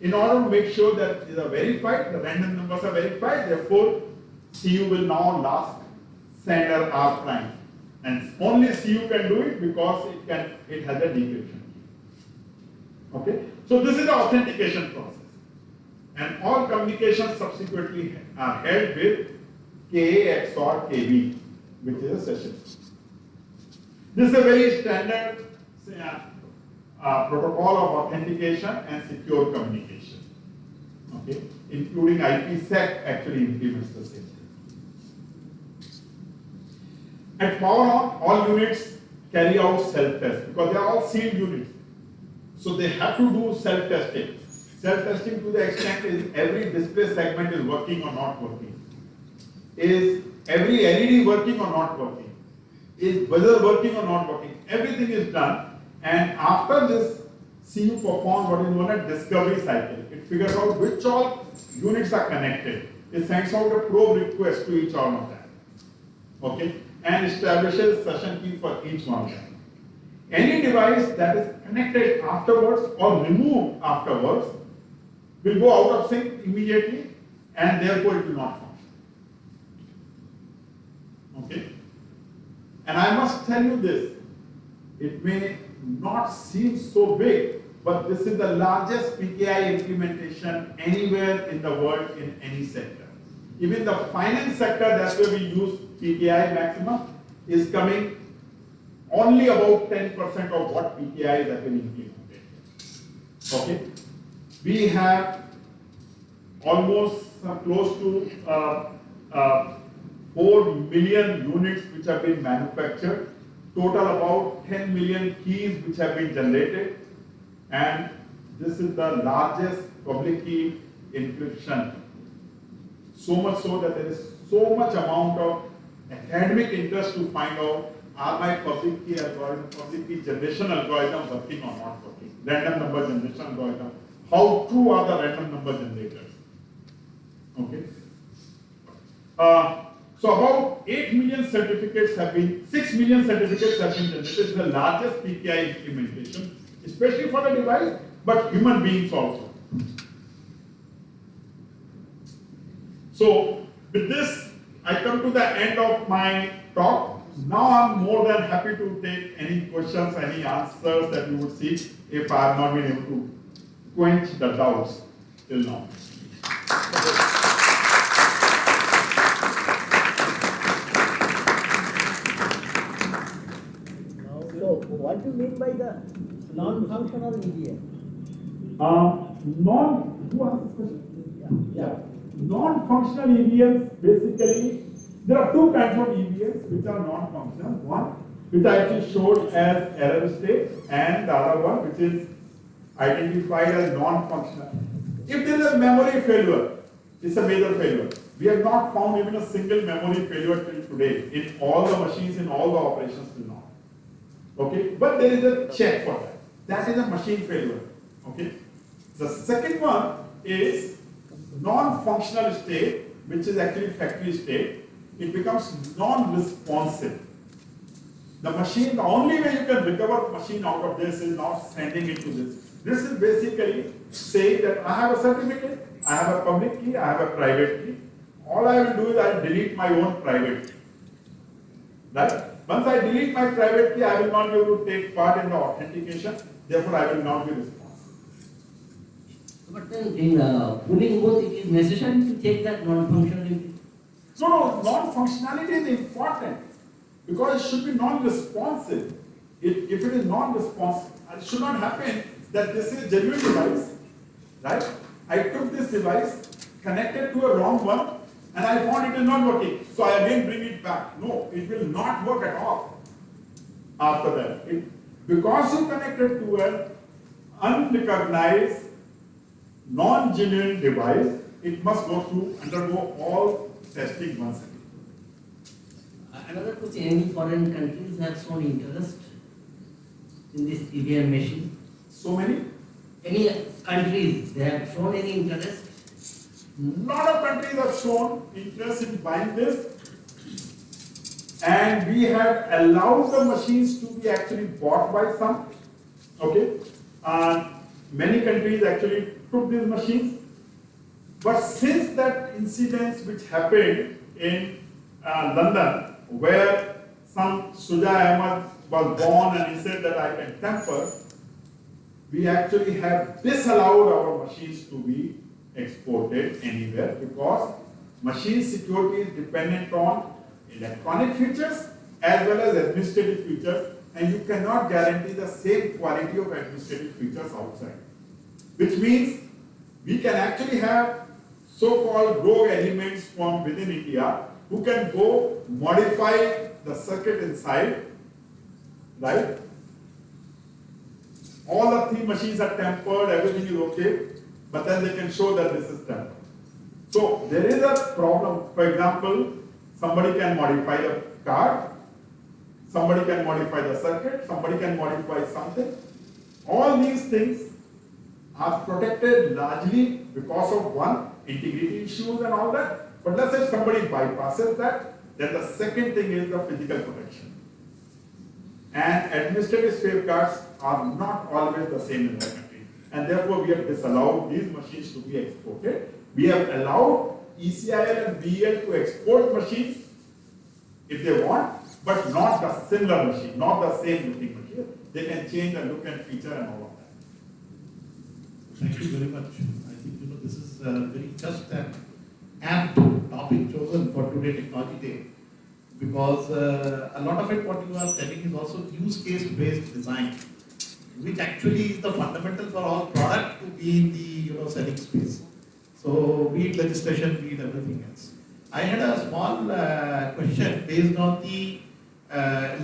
in order to make sure that these are verified, the random numbers are verified, therefore CU will now last sender R prime. And only CU can do it because it has a decryption key. Okay? So this is the authentication process. And all communications subsequently are held with KA XOR KB, which is a session. This is a very standard protocol of authentication and secure communication. Okay, including IPsec actually implements the same thing. At power on, all units carry out self-test because they are all sealed units. So they have to do self-testing. Self-testing to the extent is every display segment is working or not working. Is every LED working or not working? Is buzzer working or not working? Everything is done. And after this, CU performs what is known as discovery cycle. It figures out which all units are connected. It sends out a probe request to each one of them. Okay? And establishes session key for each one of them. Any device that is connected afterwards or removed afterwards will go out of sync immediately, and therefore it will not function. Okay? And I must tell you this, it may not seem so big, but this is the largest PKI implementation anywhere in the world in any sector. Even the finance sector, that's where we use PKI maximum, is coming only about 10% of what PKIs have been implemented. Okay? We have almost close to 4 million units which have been manufactured. Total about 10 million keys which have been generated, and this is the largest public key encryption. So much so that there is so much amount of academic interest to find out are my public key algorithm, public key generation algorithm working or not working, random number generation algorithm, how true are the random number generators. Okay. So about 8 million certificates have been, 6 million certificates have been generated. This is the largest PKI implementation, especially for the device, but human beings also. So with this, I come to the end of my talk. Now I'm more than happy to take any questions, any answers that you would see if I have not been able to quench the doubts till now. So, what do you mean by the non-functional EVM? Who asked this question? Yeah. Non-functional EVMs, basically, there are two kinds of EVMs which are non-functional. One, which I actually showed as error state, and the other one which is identified as non-functional. If there is a memory failure, it's a major failure. We have not found even a single memory failure till today in all the machines, in all the operations till now. Okay, but there is a check for that. That is a machine failure. Okay. The second one is non-functional state, which is actually factory state. It becomes non-responsive. The machine, the only way you can recover machine out of this is not sending it to this. This is basically saying that I have a certificate, I have a public key, I have a private key. All I will do is I will delete my own private key. Right? Once I delete my private key, I will not be able to take part in the authentication. Therefore, I will not be responsible. But then in pooling both, it is necessary to check that non-functionality. No, non-functionality is important because it should be non-responsive. If it is non-responsive, it should not happen that this is a genuine device, right? I took this device, connected to a wrong one, and I found it is not working. So I again bring it back. No, it will not work at all after that. Because you connected to an unrecognized, non-genuine device, it must undergo all testing once again. Another question, any foreign countries have shown interest in this EVM machine? So many? Any countries, they have shown any interest? Lot of countries have shown interest in buying this, and we have allowed the machines to be actually bought by some. Okay, and many countries actually took these machines. But since that incident which happened in London, where some Shuja Ahmad was born and he said that I can tamper, we actually have disallowed our machines to be exported anywhere because machine security is dependent on electronic features as well as administrative features, and you cannot guarantee the same quality of administrative features outside. Which means we can actually have so-called rogue elements from within India who can go modify the circuit inside, right? All the three machines are tampered, everything is okay, but then they can show that this is tampered. So there is a problem. For example, somebody can modify the card, somebody can modify the circuit, somebody can modify something. All these things are protected largely because of one, integrity issues and all that. But let's say somebody bypasses that, then the second thing is the physical protection. And administrative safeguards are not always the same in the country. And therefore, we have disallowed these machines to be exported. We have allowed ECIL and BEL to export machines if they want, but not the similar machine, not the same looking machine. They can change the look and feature and all of that. Thank you very much. I think this is very just an apt topic chosen for today Technology Day, because a lot of it what you are telling is also use case based design, which actually is the fundamental for all product to be in the selling space. So be it legislation, be it everything else. I had a small question based on the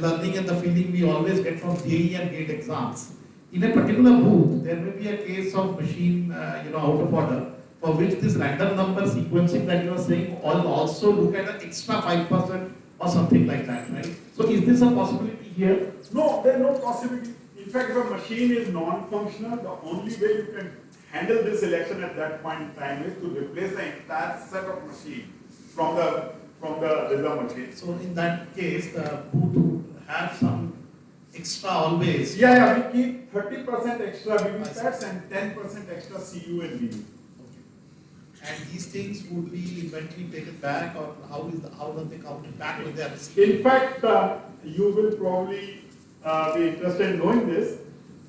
learning and the feeling we always get from JEE and GATE exams. In a particular booth, there may be a case of machine, out of order, for which this random number sequencing that you are saying also look at an extra 5% or something like that, right? So is this a possibility here? No, there is no possibility. In fact, if a machine is non-functional, the only way you can handle this election at that point in time is to replace the entire set of machine from the reserve machine. So in that case, the booth would have some extra always. Yeah, we keep 30% extra VVPATs and 10% extra CU and VU. Okay. And these things would be eventually taken back, or how do they come back when they are received? In fact, you will probably be interested in knowing this.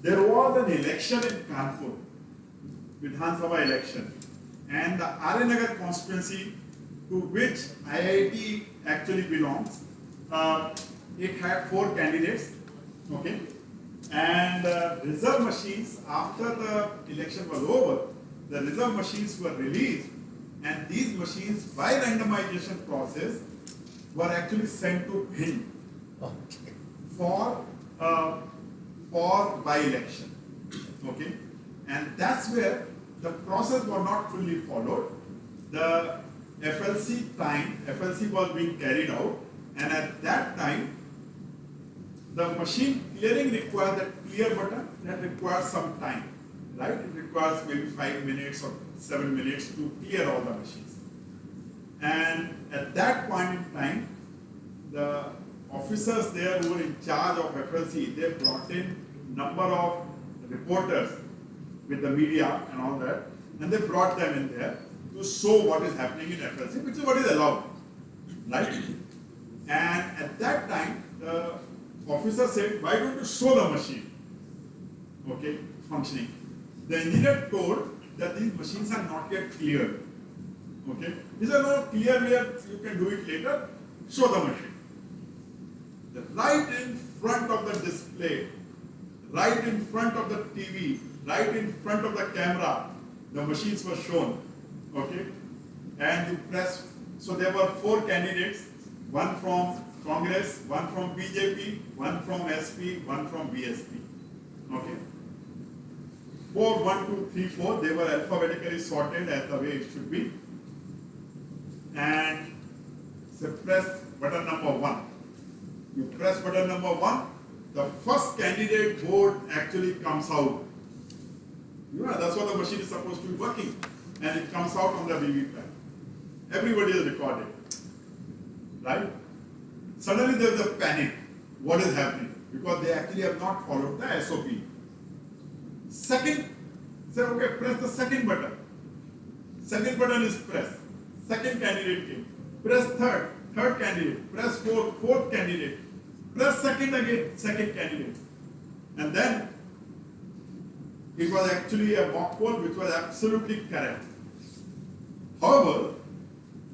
There was an election in Kanpur, Vidhan Sabha election, and the Nagar constituency to which IIT actually belongs, it had 4 candidates, okay, and reserve machines, after the election was over, the reserve machines were released, and these machines by randomization process were actually sent to Bhind Okay. for by-election, okay, and that's where the process was not fully followed. The FLC was being carried out, and at that time, the machine clearing requires that clear button, that requires some time, right? It requires maybe 5 minutes or 7 minutes to clear all the machines. And at that point in time, the officers there who were in charge of FLC, they brought in number of reporters with the media and all that, and they brought them in there to show what is happening in FLC, which is what is allowed, right? And at that time, the officer said, why don't you show the machine, okay, functioning? The engineer told that these machines are not yet cleared, okay? He said, no, clear here, you can do it later, show the machine. Right in front of the display, right in front of the TV, right in front of the camera, the machines were shown, okay? And you press, so there were 4 candidates, one from Congress, one from BJP, one from SP, one from BSP, okay? 4, 1, 2, 3, 4, they were alphabetically sorted as the way it should be. And so press button number 1. You press button number 1, the first candidate board actually comes out. Yeah, that's what the machine is supposed to be working. And it comes out on the VVPAT. Everybody is recorded. Right? Suddenly there is a panic. What is happening? Because they actually have not followed the SOP. Second, say, okay, press the second button. Second button is pressed. Second candidate came. Press third candidate. Press fourth candidate. Press second again, second candidate. And then it was actually a mock poll which was absolutely correct. However,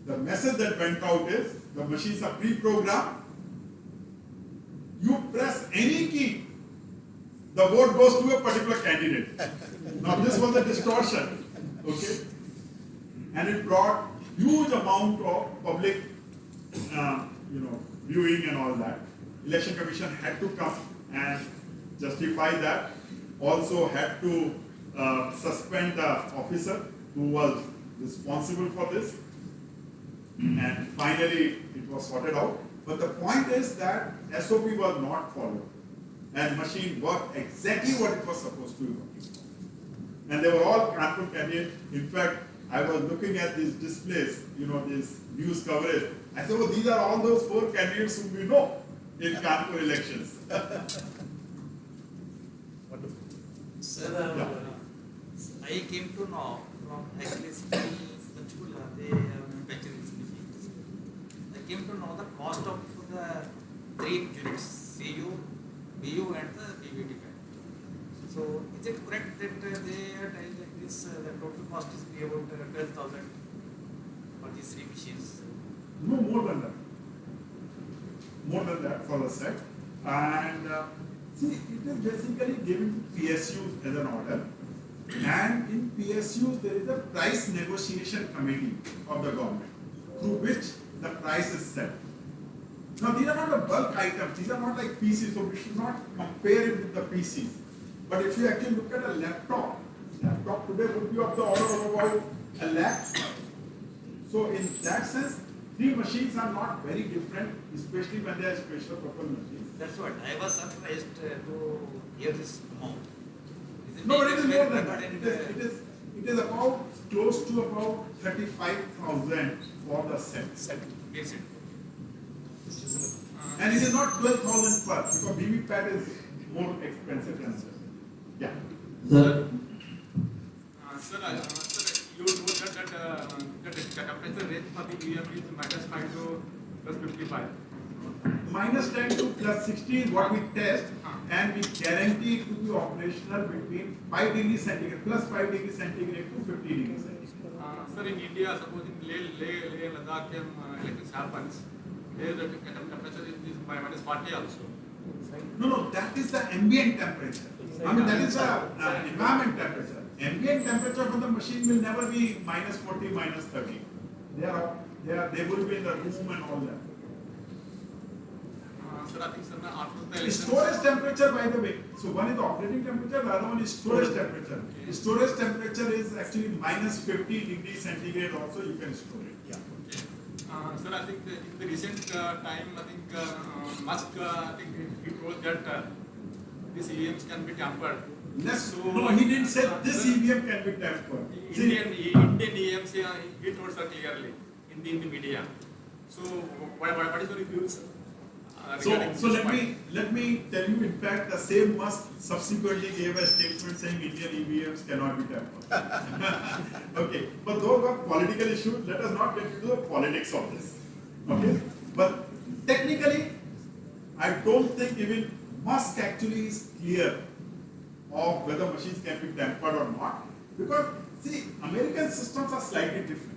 the message that went out is the machines are pre-programmed. You press any key, the vote goes to a particular candidate. Now this was a distortion, okay? And it brought huge amount of public, viewing and all that. Election Commission had to come and justify that. Also had to suspend the officer who was responsible for this. And finally, it was sorted out. But the point is that SOP was not followed. And machine worked exactly what it was supposed to be working. And they were all Kanpur candidates. In fact, I was looking at these displays, this news coverage. I said, well, these are all those 4 candidates whom we know in Kanpur elections. Wonderful. Sir, I came to know from actually Panchkula, they have manufacturing machines. I came to know the cost of the 3 units, CU, BU and the BVT pad. So is it correct that they are telling that this the total cost is be about 12,000 for these 3 machines? No, more than that. More than that for the set. And see, it is basically given to PSUs as an order. And in PSUs, there is a price negotiation committee of the government through which the price is set. Now, these are not the bulk items. These are not like PCs, so we should not compare it with the PCs. But if you actually look at a laptop today would be of the order of about 1 lakh. So in that sense, 3 machines are not very different, especially when they are special purpose machines. That's what I was surprised to hear this amount. Is No, but it is more than very that. good and, It is about close to about 35,000 for the set. Basic. And it is not 12,000 per because VVPAT is more expensive than set. Yeah. Sir, Sir, you told that the temperature range for the EM is -5 to +55. -10 to +60 is what we test, and we guarantee it to be operational between 5 degrees centigrade plus 5 degrees centigrade to 50 degrees centigrade. Sir, in India, supposing Leh and Ladakh elections happens, there the temperature is by -40 also. No, that is the ambient temperature. I mean, that is the environment temperature. Ambient temperature for the machine will never be -40, -30. They will be in the room and all that. Sir, I think, sir, after the elections, Storage temperature, by the way, so one is the operating temperature, the other one is storage temperature. Okay. Storage temperature is actually -50 degrees centigrade also, you can store it. Yeah. sir, I think in the recent time, I think Musk, I think he told that these EMs can be tampered. No, he didn't say this sir, EVM can be tampered. See, Indian EMs, he told sir clearly in the media. So, what is your views? Regarding So this let point? me tell you, in fact, the same Musk subsequently gave a statement saying Indian EVMs cannot be tampered. Okay, but those are political issues. Let us not get into the politics of this. Okay, but technically, I don't think even Musk actually is clear of whether machines can be tampered or not, because see, American systems are slightly different.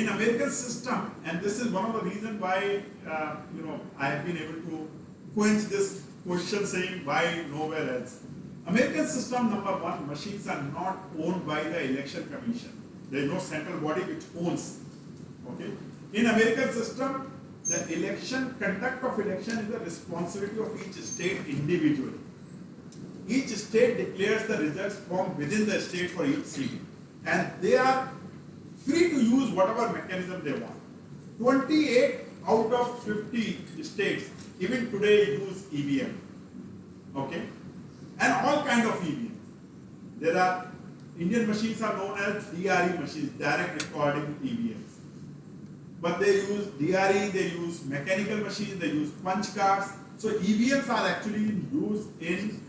In American system, and this is one of the reasons why I have been able to quench this question saying why nowhere else. American system, number one, machines are not owned by the election commission. There is no central body which owns. Okay. In American system, the conduct of election is the responsibility of each state individually. Each state declares the results from within the state for each seat, and they are free to use whatever mechanism they want. 28 out of 50 states even today use EVM. Okay? And all kind of EVM. There are Indian machines are known as DRE machines, direct recording EVMs. But they use DRE, they use mechanical machines, they use punch cards. So EVMs are actually used in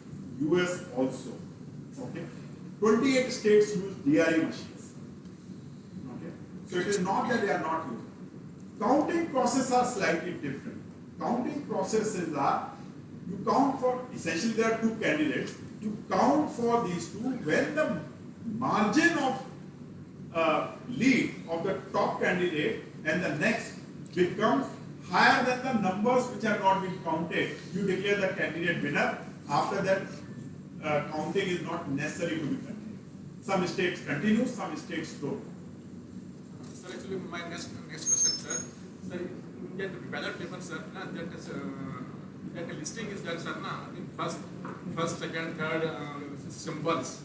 US also. Okay? 28 states use DRE machines. So it is not that they are not used. Counting processes are slightly different. Counting processes are, you count for, essentially there are two candidates, you count for these two when the margin of lead of the top candidate and the next becomes higher than the numbers which have not been counted, you declare the candidate winner. After that, counting is not necessary to be continued. Some states continue, some states don't. Sir, actually, my next question, sir. Sir, in that ballot paper, sir, that the listing is done, sir. I think first, second, third symbols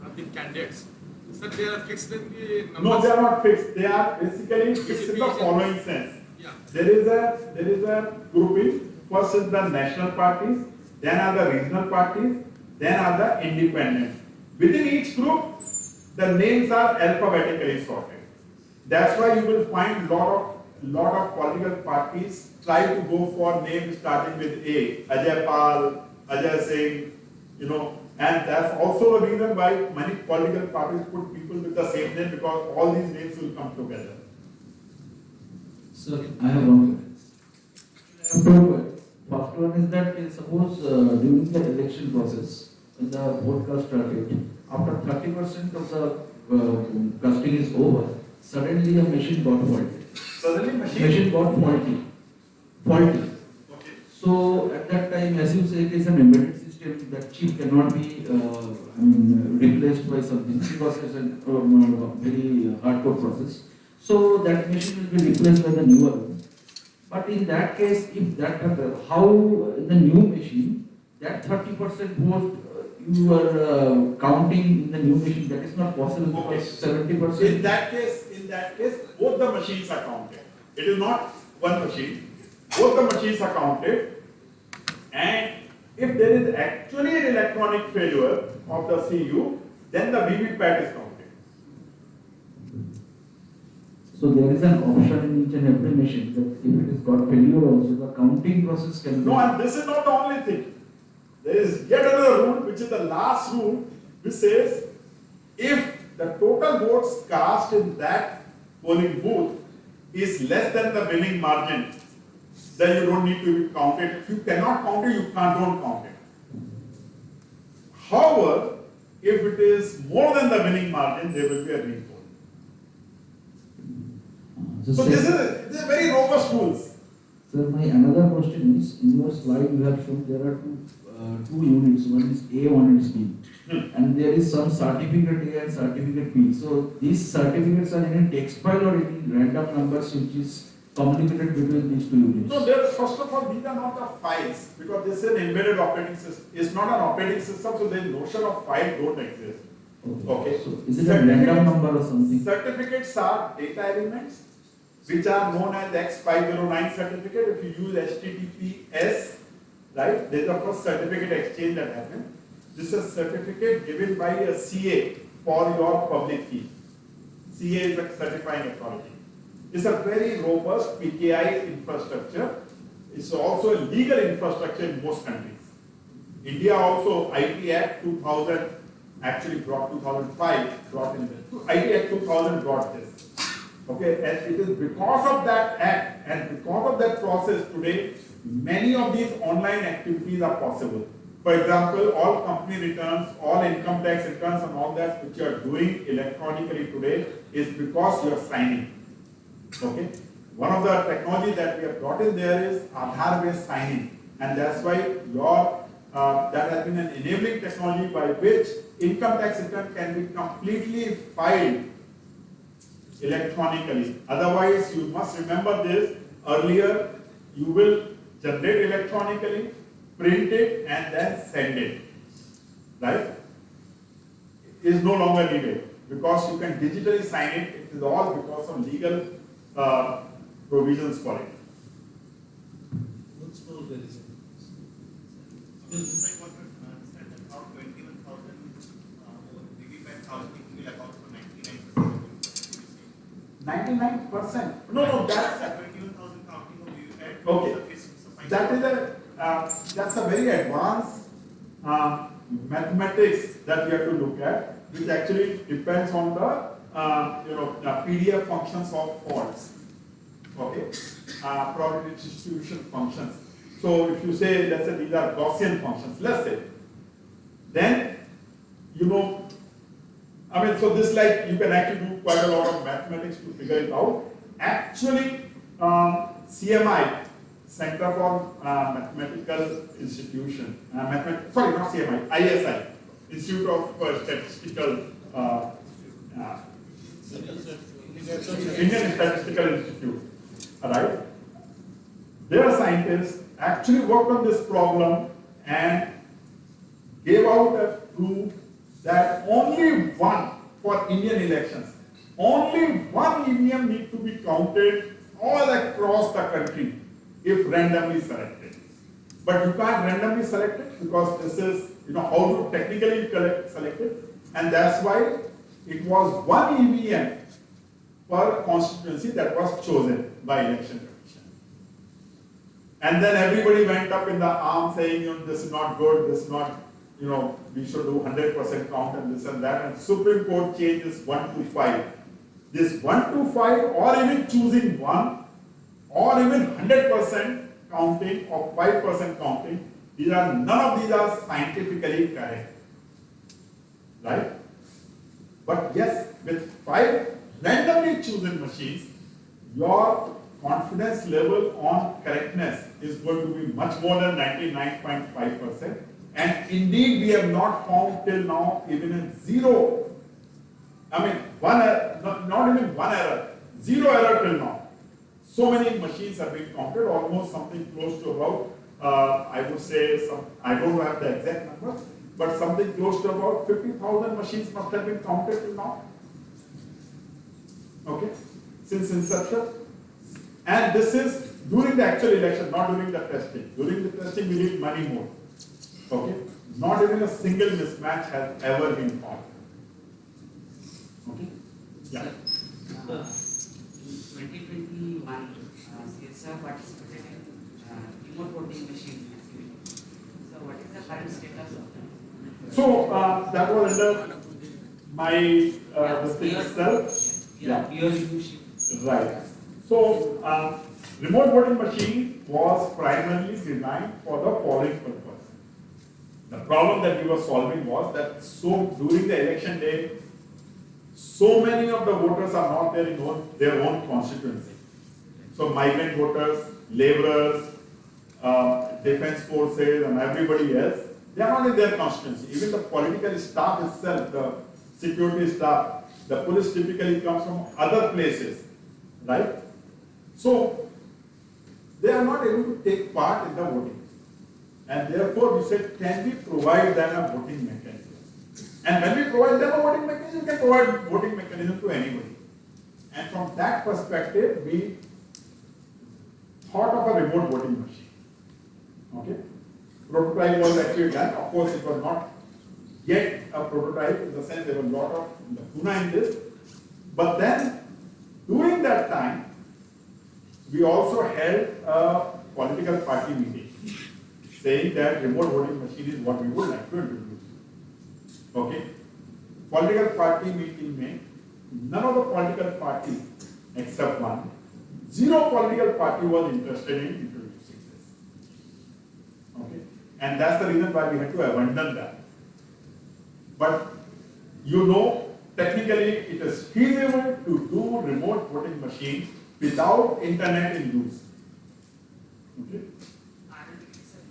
of the candidates. Sir, they are fixed in the numbers. No, they are not fixed. They are basically fixed in the following sense. Yeah. There is a grouping. First is the national parties, then are the regional parties, then are the independents. Within each group, the names are alphabetically sorted. That's why you will find lot of political parties try to go for names starting with A, Ajay Pal, Ajay Singh, and that's also the reason why many political parties put people with the same name, because all these names will come together. Sir, I have one question. I have two questions. First one is that suppose during the election process, when the vote cast started, after 30% of the casting is over, suddenly a machine got faulty. Suddenly Machine got faulty. Okay. So at that time, as you say, it is an embedded system. That chip cannot be replaced by something because it's a very hardcore process. So that machine will be replaced by the newer one. But in that case, if that how in the new machine that 30% vote you are counting in the new machine, that is not possible because 70%. In that case, both the machines are counted. It is not one machine. Both the machines are counted, and if there is actually an electronic failure of the CU, then the VVPAT is counted. So there is an option in each and every machine that if it has got failure also, the counting process can be. No, and this is not the only thing. There is yet another rule, which is the last rule, which says if the total votes cast in that polling booth is less than the winning margin, then you don't need to count it. If you cannot count it, don't count it. However, if it is more than the winning margin, there will be a repoll. So this is very robust rules. Sir, my another question is, in your slide you have shown there are two units, one is A, one is B. And there is some certificate A and certificate B. So these certificates are in a text file or in random numbers which is communicated between these two units? No, first of all, these are not the files because this is an embedded operating system. It's not an operating system, so the notion of file don't exist. Okay. So is it a random number or something? Certificates are data elements which are known as X509 certificate. If you use HTTPS, right, there is a first certificate exchange that happened. This is a certificate given by a CA for your public key. CA is a certifying authority. It's a very robust PKI infrastructure. It's also a legal infrastructure in most countries. India also, IT Act 2000 actually brought 2005, brought in this. IT Act 2000 brought this. Okay, and it is because of that act and because of that process today, many of these online activities are possible. For example, all company returns, all income tax returns and all that which you are doing electronically today is because you are signing. Okay, one of the technologies that we have brought in there is Aadhaar-based signing, and that's why your that has been an enabling technology by which income tax return can be completely filed electronically. Otherwise, you must remember this. Earlier, you will generate electronically, print it, and then send it. Right? It is no longer needed because you can digitally sign it. It is all because of legal provisions for it. What's more there is? Just I want to understand that how 21,000 VVPAT counting will account for 99%. 99%? No, that's 21,000 counting of VVPAT. okay. That's a very advanced mathematics that we have to look at, which actually depends on the PDF functions of faults. Okay, probability distribution functions. So if you say, let's say these are Gaussian functions, let's say, then so this like you can actually do quite a lot of mathematics to figure it out. Actually, CMI, Center for Mathematical Institution, not CMI, ISI, Institute of Statistical, Indian Statistical Institute, alright? Their scientists actually worked on this problem and gave out a proof that only one, for Indian elections, only one EVM need to be counted all across the country if randomly selected. But you can't randomly select it because this is, how to technically select it, and that's why it was one EVM per constituency that was chosen by election commission. And then everybody went up in the arm saying, this is not good, this is not, we should do 100% count and this and that, and Supreme Court changes 1 to 5. This 1 to 5 or even choosing 1 or even 100% counting or 5% counting, none of these are scientifically correct. Right? But yes, with 5 randomly chosen machines, your confidence level on correctness is going to be much more than 99.5%. And indeed, we have not found till now even a zero. One error, not even one error, zero error till now. So many machines have been counted, almost something close to about, I would say, I don't have the exact number, but something close to about 50,000 machines must have been counted till now. Okay, since inception. And this is during the actual election, not during the testing. During the testing, we need many more. Okay, not even a single mismatch has ever been found. Okay, yeah. 2021, CSIR participated in remote voting machine activity. So what is the current status of that? So that was under my the thing itself. Yeah, your leadership. Right. So remote voting machine was primarily designed for the following purpose. The problem that we were solving was that during the election day, so many of the voters are not there in their own constituency. So migrant voters, laborers, defense forces, and everybody else, they are not in their constituency. Even the political staff itself, the security staff, the police typically comes from other places, right? So they are not able to take part in the voting. And therefore we said, can we provide them a voting mechanism? And when we provide them a voting mechanism, we can provide voting mechanism to anybody. And from that perspective, we thought of a remote voting machine. Okay? Prototype was actually done. Of course, it was not yet a prototype in the sense there was a lot of lacuna in this. But then, during that time, we also held a political party meeting saying that remote voting machine is what we would like to introduce. Okay? Political party meeting में none of the political parties except one, zero political party was interested in introducing this. Okay? And that's the reason why we had to abandon that. But you know, technically it is feasible to do remote voting machine without internet in use. Okay?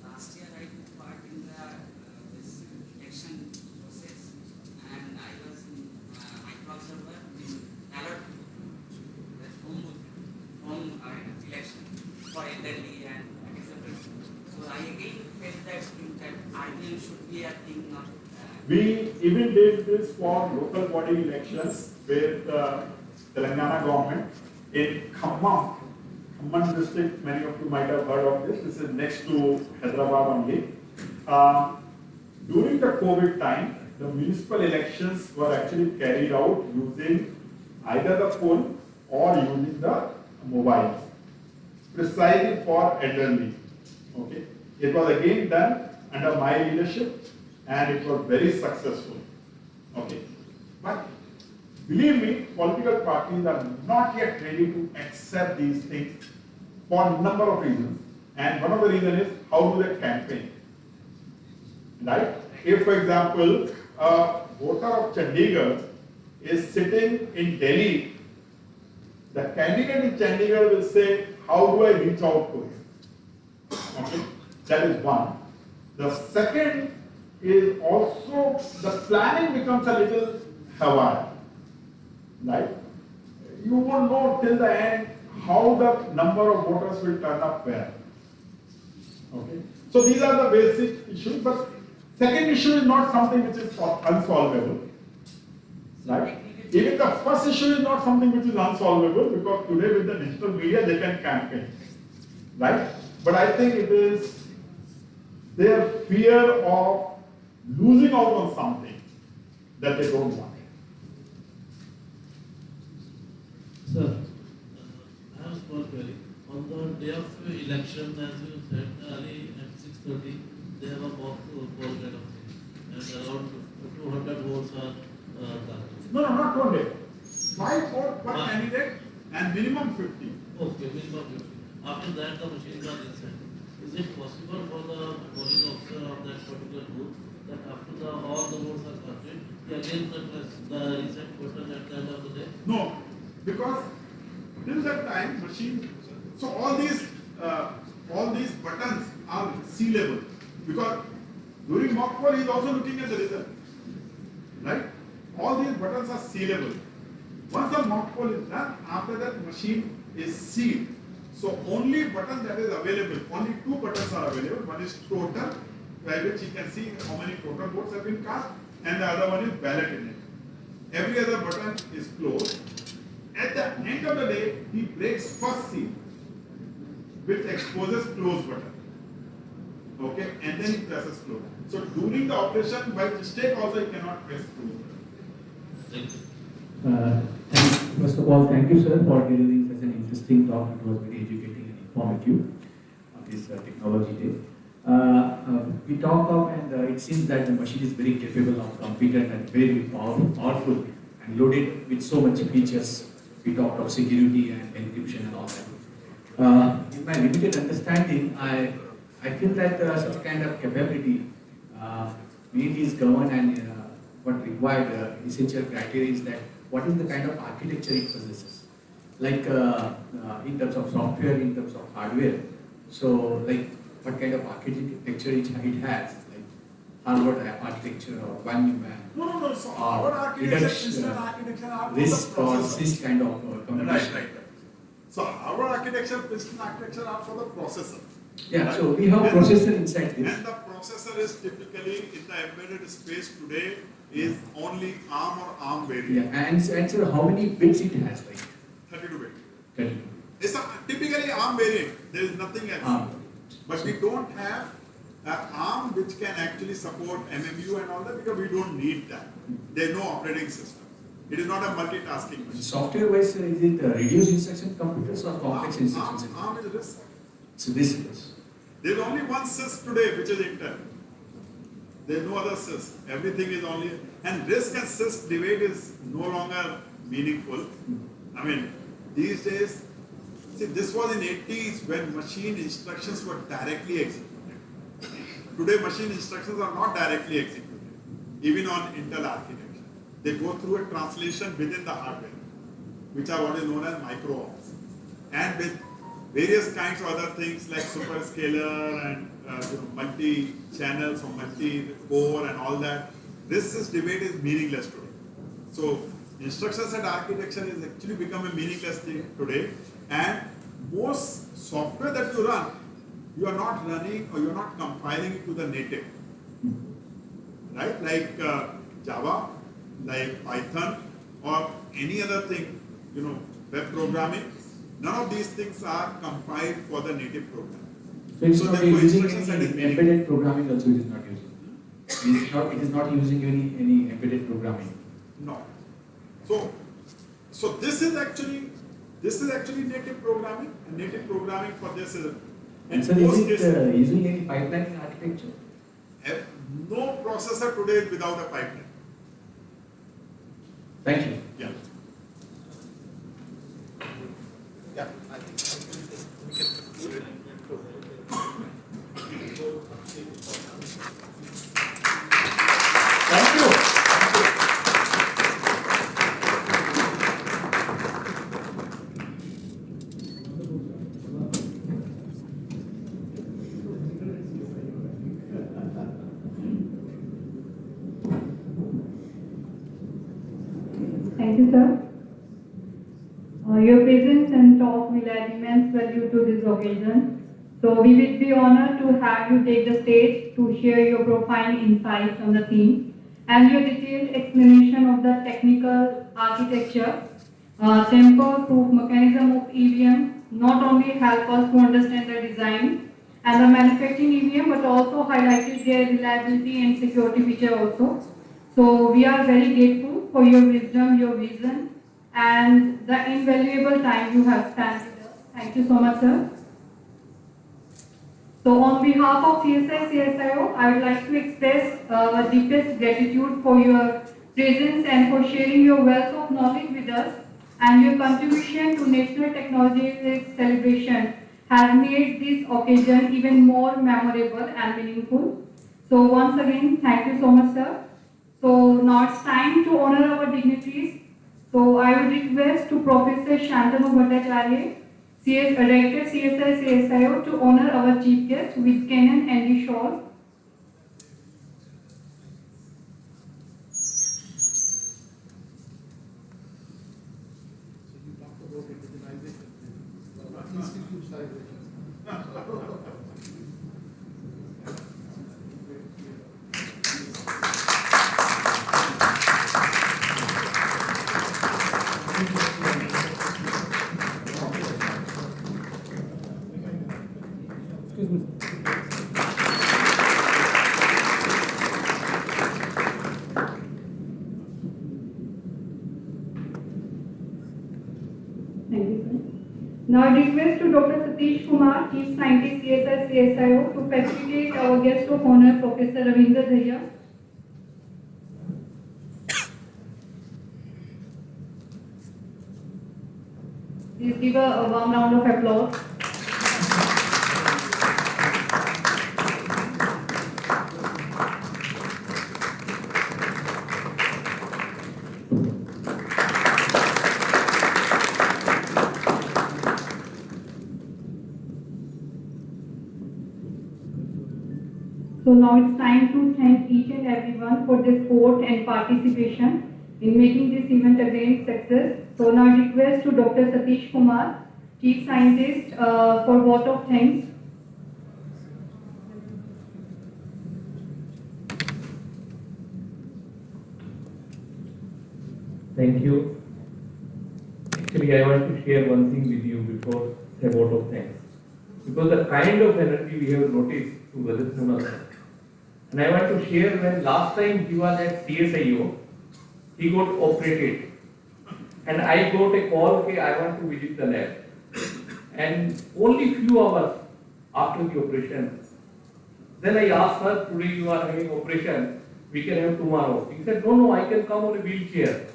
Last year I took part in this election process, and I was in micro-observer in ballot home election for elderly and disabled. So I again felt that RBM should be a thing of. We even did this for local body elections with Telangana government in Khammam district. Many of you might have heard of this. This is next to Hyderabad only. During the COVID time, the municipal elections were actually carried out using either the phone or using the mobiles, precisely for elderly. Okay, it was again done under my leadership, and it was very successful. Okay, but believe me, political parties are not yet ready to accept these things for a number of reasons. And one of the reasons is how do they campaign? Right? If, for example, a voter of Chandigarh is sitting in Delhi, the candidate in Chandigarh will say, how do I reach out to him? Okay? That is one. The second is also the planning becomes a little Hawaii. Right? You won't know till the end how the number of voters will turn up where. Okay? So these are the basic issues, but second issue is not something which is unsolvable. Right? Even the first issue is not something which is unsolvable, because today with the digital media they can campaign. Right? But I think it is their fear of losing out on something that they don't want. Sir, I have a small query. On the day of election, as you said, early at 6:30, they have a mock poll kind of thing, and around 200 votes are cast. No, not 200. 5 votes per candidate and minimum 50. Okay, minimum 50. After that, the machines are inside. Is it possible for the polling officer of that particular booth that after all the votes are counted, he again press the reset button at the end of the day? No, because till that time machine. So all these buttons are sealable, because during mock poll he is also looking at the result. Right? All these buttons are sealable. Once the mock poll is done, after that machine is sealed. So only button that is available, only 2 buttons are available. One is total, by which you can see how many total votes have been cast, and the other one is ballot in it. Every other button is closed. At the end of the day, he breaks first seal, which exposes close button. Okay, and then he presses close. So during the operation, by mistake also he cannot press close button. Thank you. First of all, thank you, sir, for delivering such was an interesting talk. It was very educating and informative on this technology day. We talk of, and it seems that the machine is very capable of competent and very powerful and loaded with so much features. We talked of security and encryption and all that. In my limited understanding, I feel that such kind of capability mainly is governed and what required essential criteria is that what is the kind of architecture it possesses, like in terms of software, in terms of hardware. So, like what kind of architecture it has, like Harvard architecture or one new man. No. So our architecture, instant architecture are for the RISC or processor. this kind of combination. Right. So our architecture, instant architecture are for the processor. Yeah, Right? so we have processor inside this. And the processor is typically in the embedded space today is only ARM or ARM variant. Yeah, and sir, how many bits it has, like 32 bit. 30. It's a typically ARM variant. There is nothing else. ARM. But we don't have ARM which can actually support MMU and all that because we don't need that. There is no operating system. It is not a multitasking machine. Software wise, is it reduced instruction computers or complex instructions? ARM is RISC. So this is. There is only one sys today which is Intel. There is no other sys. Everything is only, and RISC and sys debate is no longer meaningful. I mean, these days, see, this was in 80s when machine instructions were directly executed. Today, machine instructions are not directly executed, even on Intel architecture. They go through a translation within the hardware, which are what is known as micro-ops. And with various kinds of other things like superscalar and multi-channels or multi-core and all that, this debate is meaningless today. So, instruction-set architecture is actually become a meaningless thing today, and most software that you run, you are not running or you are not compiling it to the native, right? Like Java, like Python, or any other thing, web programming. None of these things are compiled for the native program. So it's not using instruction set is any embedded programming also it is not using. It is not using any embedded programming. No. So this is actually native programming, and native programming for this is. And so is it using any pipelining architecture? No processor today is without a pipeline. Thank you. Yeah. Yeah, I think we can conclude it. Thank you. Thank you, sir. Your presence and talk will add immense value to this occasion. So we will be honored to have you take the stage to share your profound insights on the theme and your detailed explanation of the technical architecture, sample-proof mechanism of EVM not only help us to understand the design and the manufacturing EVM but also highlighted their reliability and security feature also. So we are very grateful for your wisdom, your vision, and the invaluable time you have spent with us. Thank you so much, sir. So on behalf of CSIR-CSIO, I would like to express our deepest gratitude for your presence and for sharing your wealth of knowledge with us, and your contribution to National Technology Day celebration has made this occasion even more memorable and meaningful. So once again, thank you so much, sir. So now it's time to honor our dignitaries. So I would request to Professor Shantanu Bhattacharya, Director CSIR-CSIO, to honor our chief guest with cannon and the shawl. So you talked about indigenization, institutionalization. Thank you, sir. Now I request to Dr. Satish Kumar, Chief Scientist, CSIR-CSIO, to facilitate our guest of honor, Professor Ravinder Dahiya. Please give a warm round of applause. So now it's time to thank each and everyone for their support and participation in making this event a great success. So now I request to Dr. Satish Kumar, Chief Scientist, for vote of thanks. Thank you. Actually, I want to share one thing with you before a vote of thanks. Because the kind of energy we have noticed to Rajat Moona sir. And I want to share when last time he was at CSIO, he got operated. And I got a call, okay, I want to visit the lab. And only few hours after the operation, then I asked her, today you are having operation, we can have tomorrow. He said, no, I can come on a wheelchair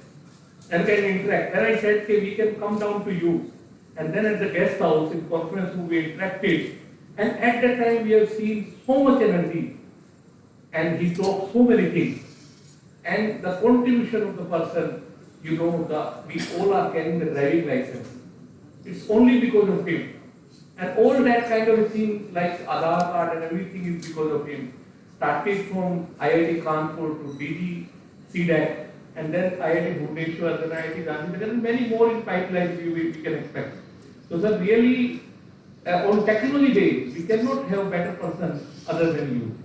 and can interact. Then I said, okay, we can come down to you. And then at the guest house in conference room we interacted. And at that time we have seen so much energy. And he talked so many things. And the contribution of the person, we all are carrying the driving license. It's only because of him. And all that kind of thing like Aadhaar card and everything is because of him. Started from IIT Kanpur to DG, CDAC, and then IIT Bhubaneswar, then IIT Gandhinagar, and many more in pipeline we can expect. So sir, really, on technology day, we cannot have better person other than you.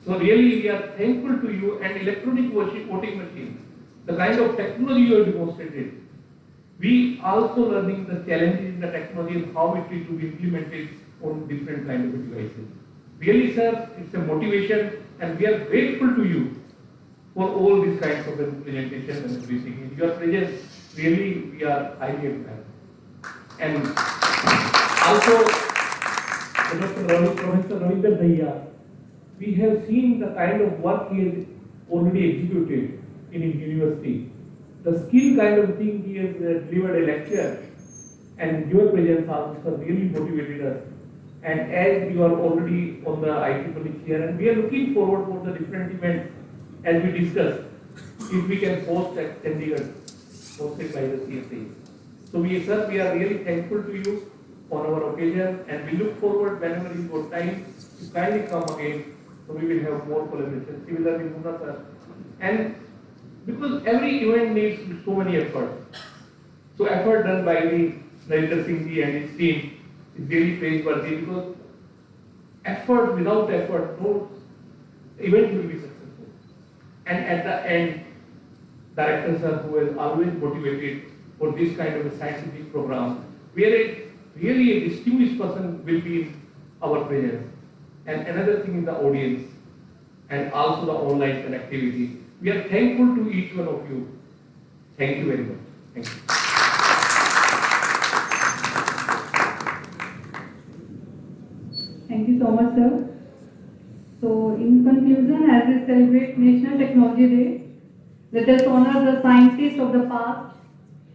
So really, we are thankful to you and electronic voting machine, the kind of technology you have demonstrated. We also learning the challenges in the technology and how it is to be implemented on different kind of devices. Really, sir, it's a motivation, and we are grateful to you for all these kinds of presentation and everything. In your presence, really, we are highly admired. And also, Professor Ravinder Dahiya, we have seen the kind of work he has already executed in his university. The skill kind of thing he has delivered a lecture, and your presence also really motivated us. And as you are already on the IEEE chair, and we are looking forward for the different events as we discussed, if we can host at Chandigarh, hosted by the CSIR. So we are really thankful to you on our occasion, and we look forward whenever you got time to kindly come again. So we will have more collaboration. Similarly, Moona sir. And because every event needs so many efforts. So effort done by the Ravinder Singh ji and his team is really praiseworthy, because effort without effort, no event will be successful. And at the end, director sir, who is always motivated for this kind of a scientific program, where really a distinguished person will be in our presence. And another thing in the audience, and also the online connectivity. We are thankful to each one of you. Thank you very much. Thank you. Thank you so much, sir. So, in conclusion, as we celebrate National Technology Day, let us honor the scientists of the past,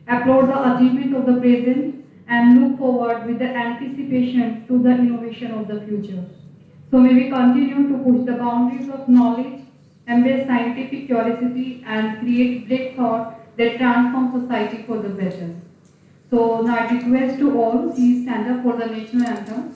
applaud the achievement of the present, and look forward with the anticipation to the innovation of the future. So may we continue to push the boundaries of knowledge, embrace scientific curiosity, and create great thought that transform society for the better. So now I request to all, please stand up for the national anthem.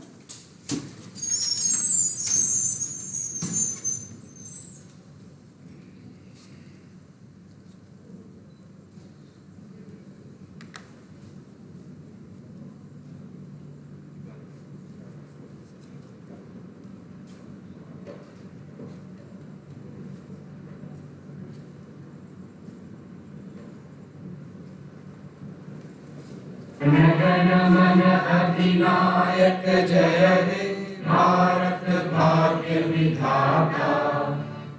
मन अधिनायक जय हे भारत भाग्य विधाता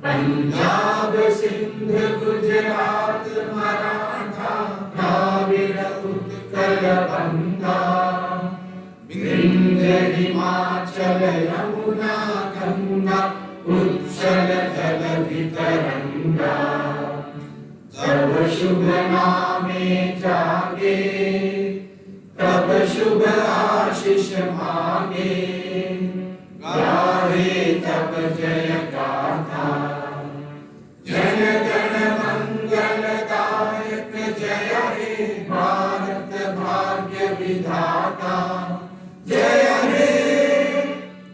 पंजाब सिंध गुजरात मराठा द्राविड़ उत्कल बंगा जल यमुना गंगा उच्छल जलधितरंगा तब शुभ नामे जागे तब शुभ आशीष मांगे गाहे तब जय गाथा जन गण मंगलदायक जय हे भारत भाग्य विधाता जय हे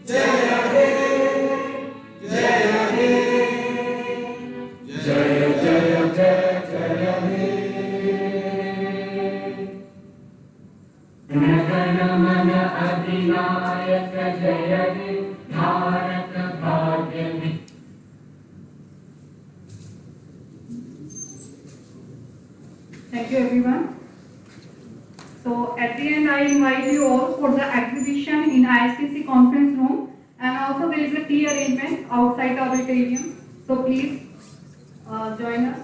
जय हे जय हे जय जय जय जय हे गण मन अधिनायक जय हे भारत भाग्य विधाता Thank you everyone. So at the end I invite you all for the exhibition in ISTC conference room, and also there is a tea arrangement outside the auditorium. So please join us.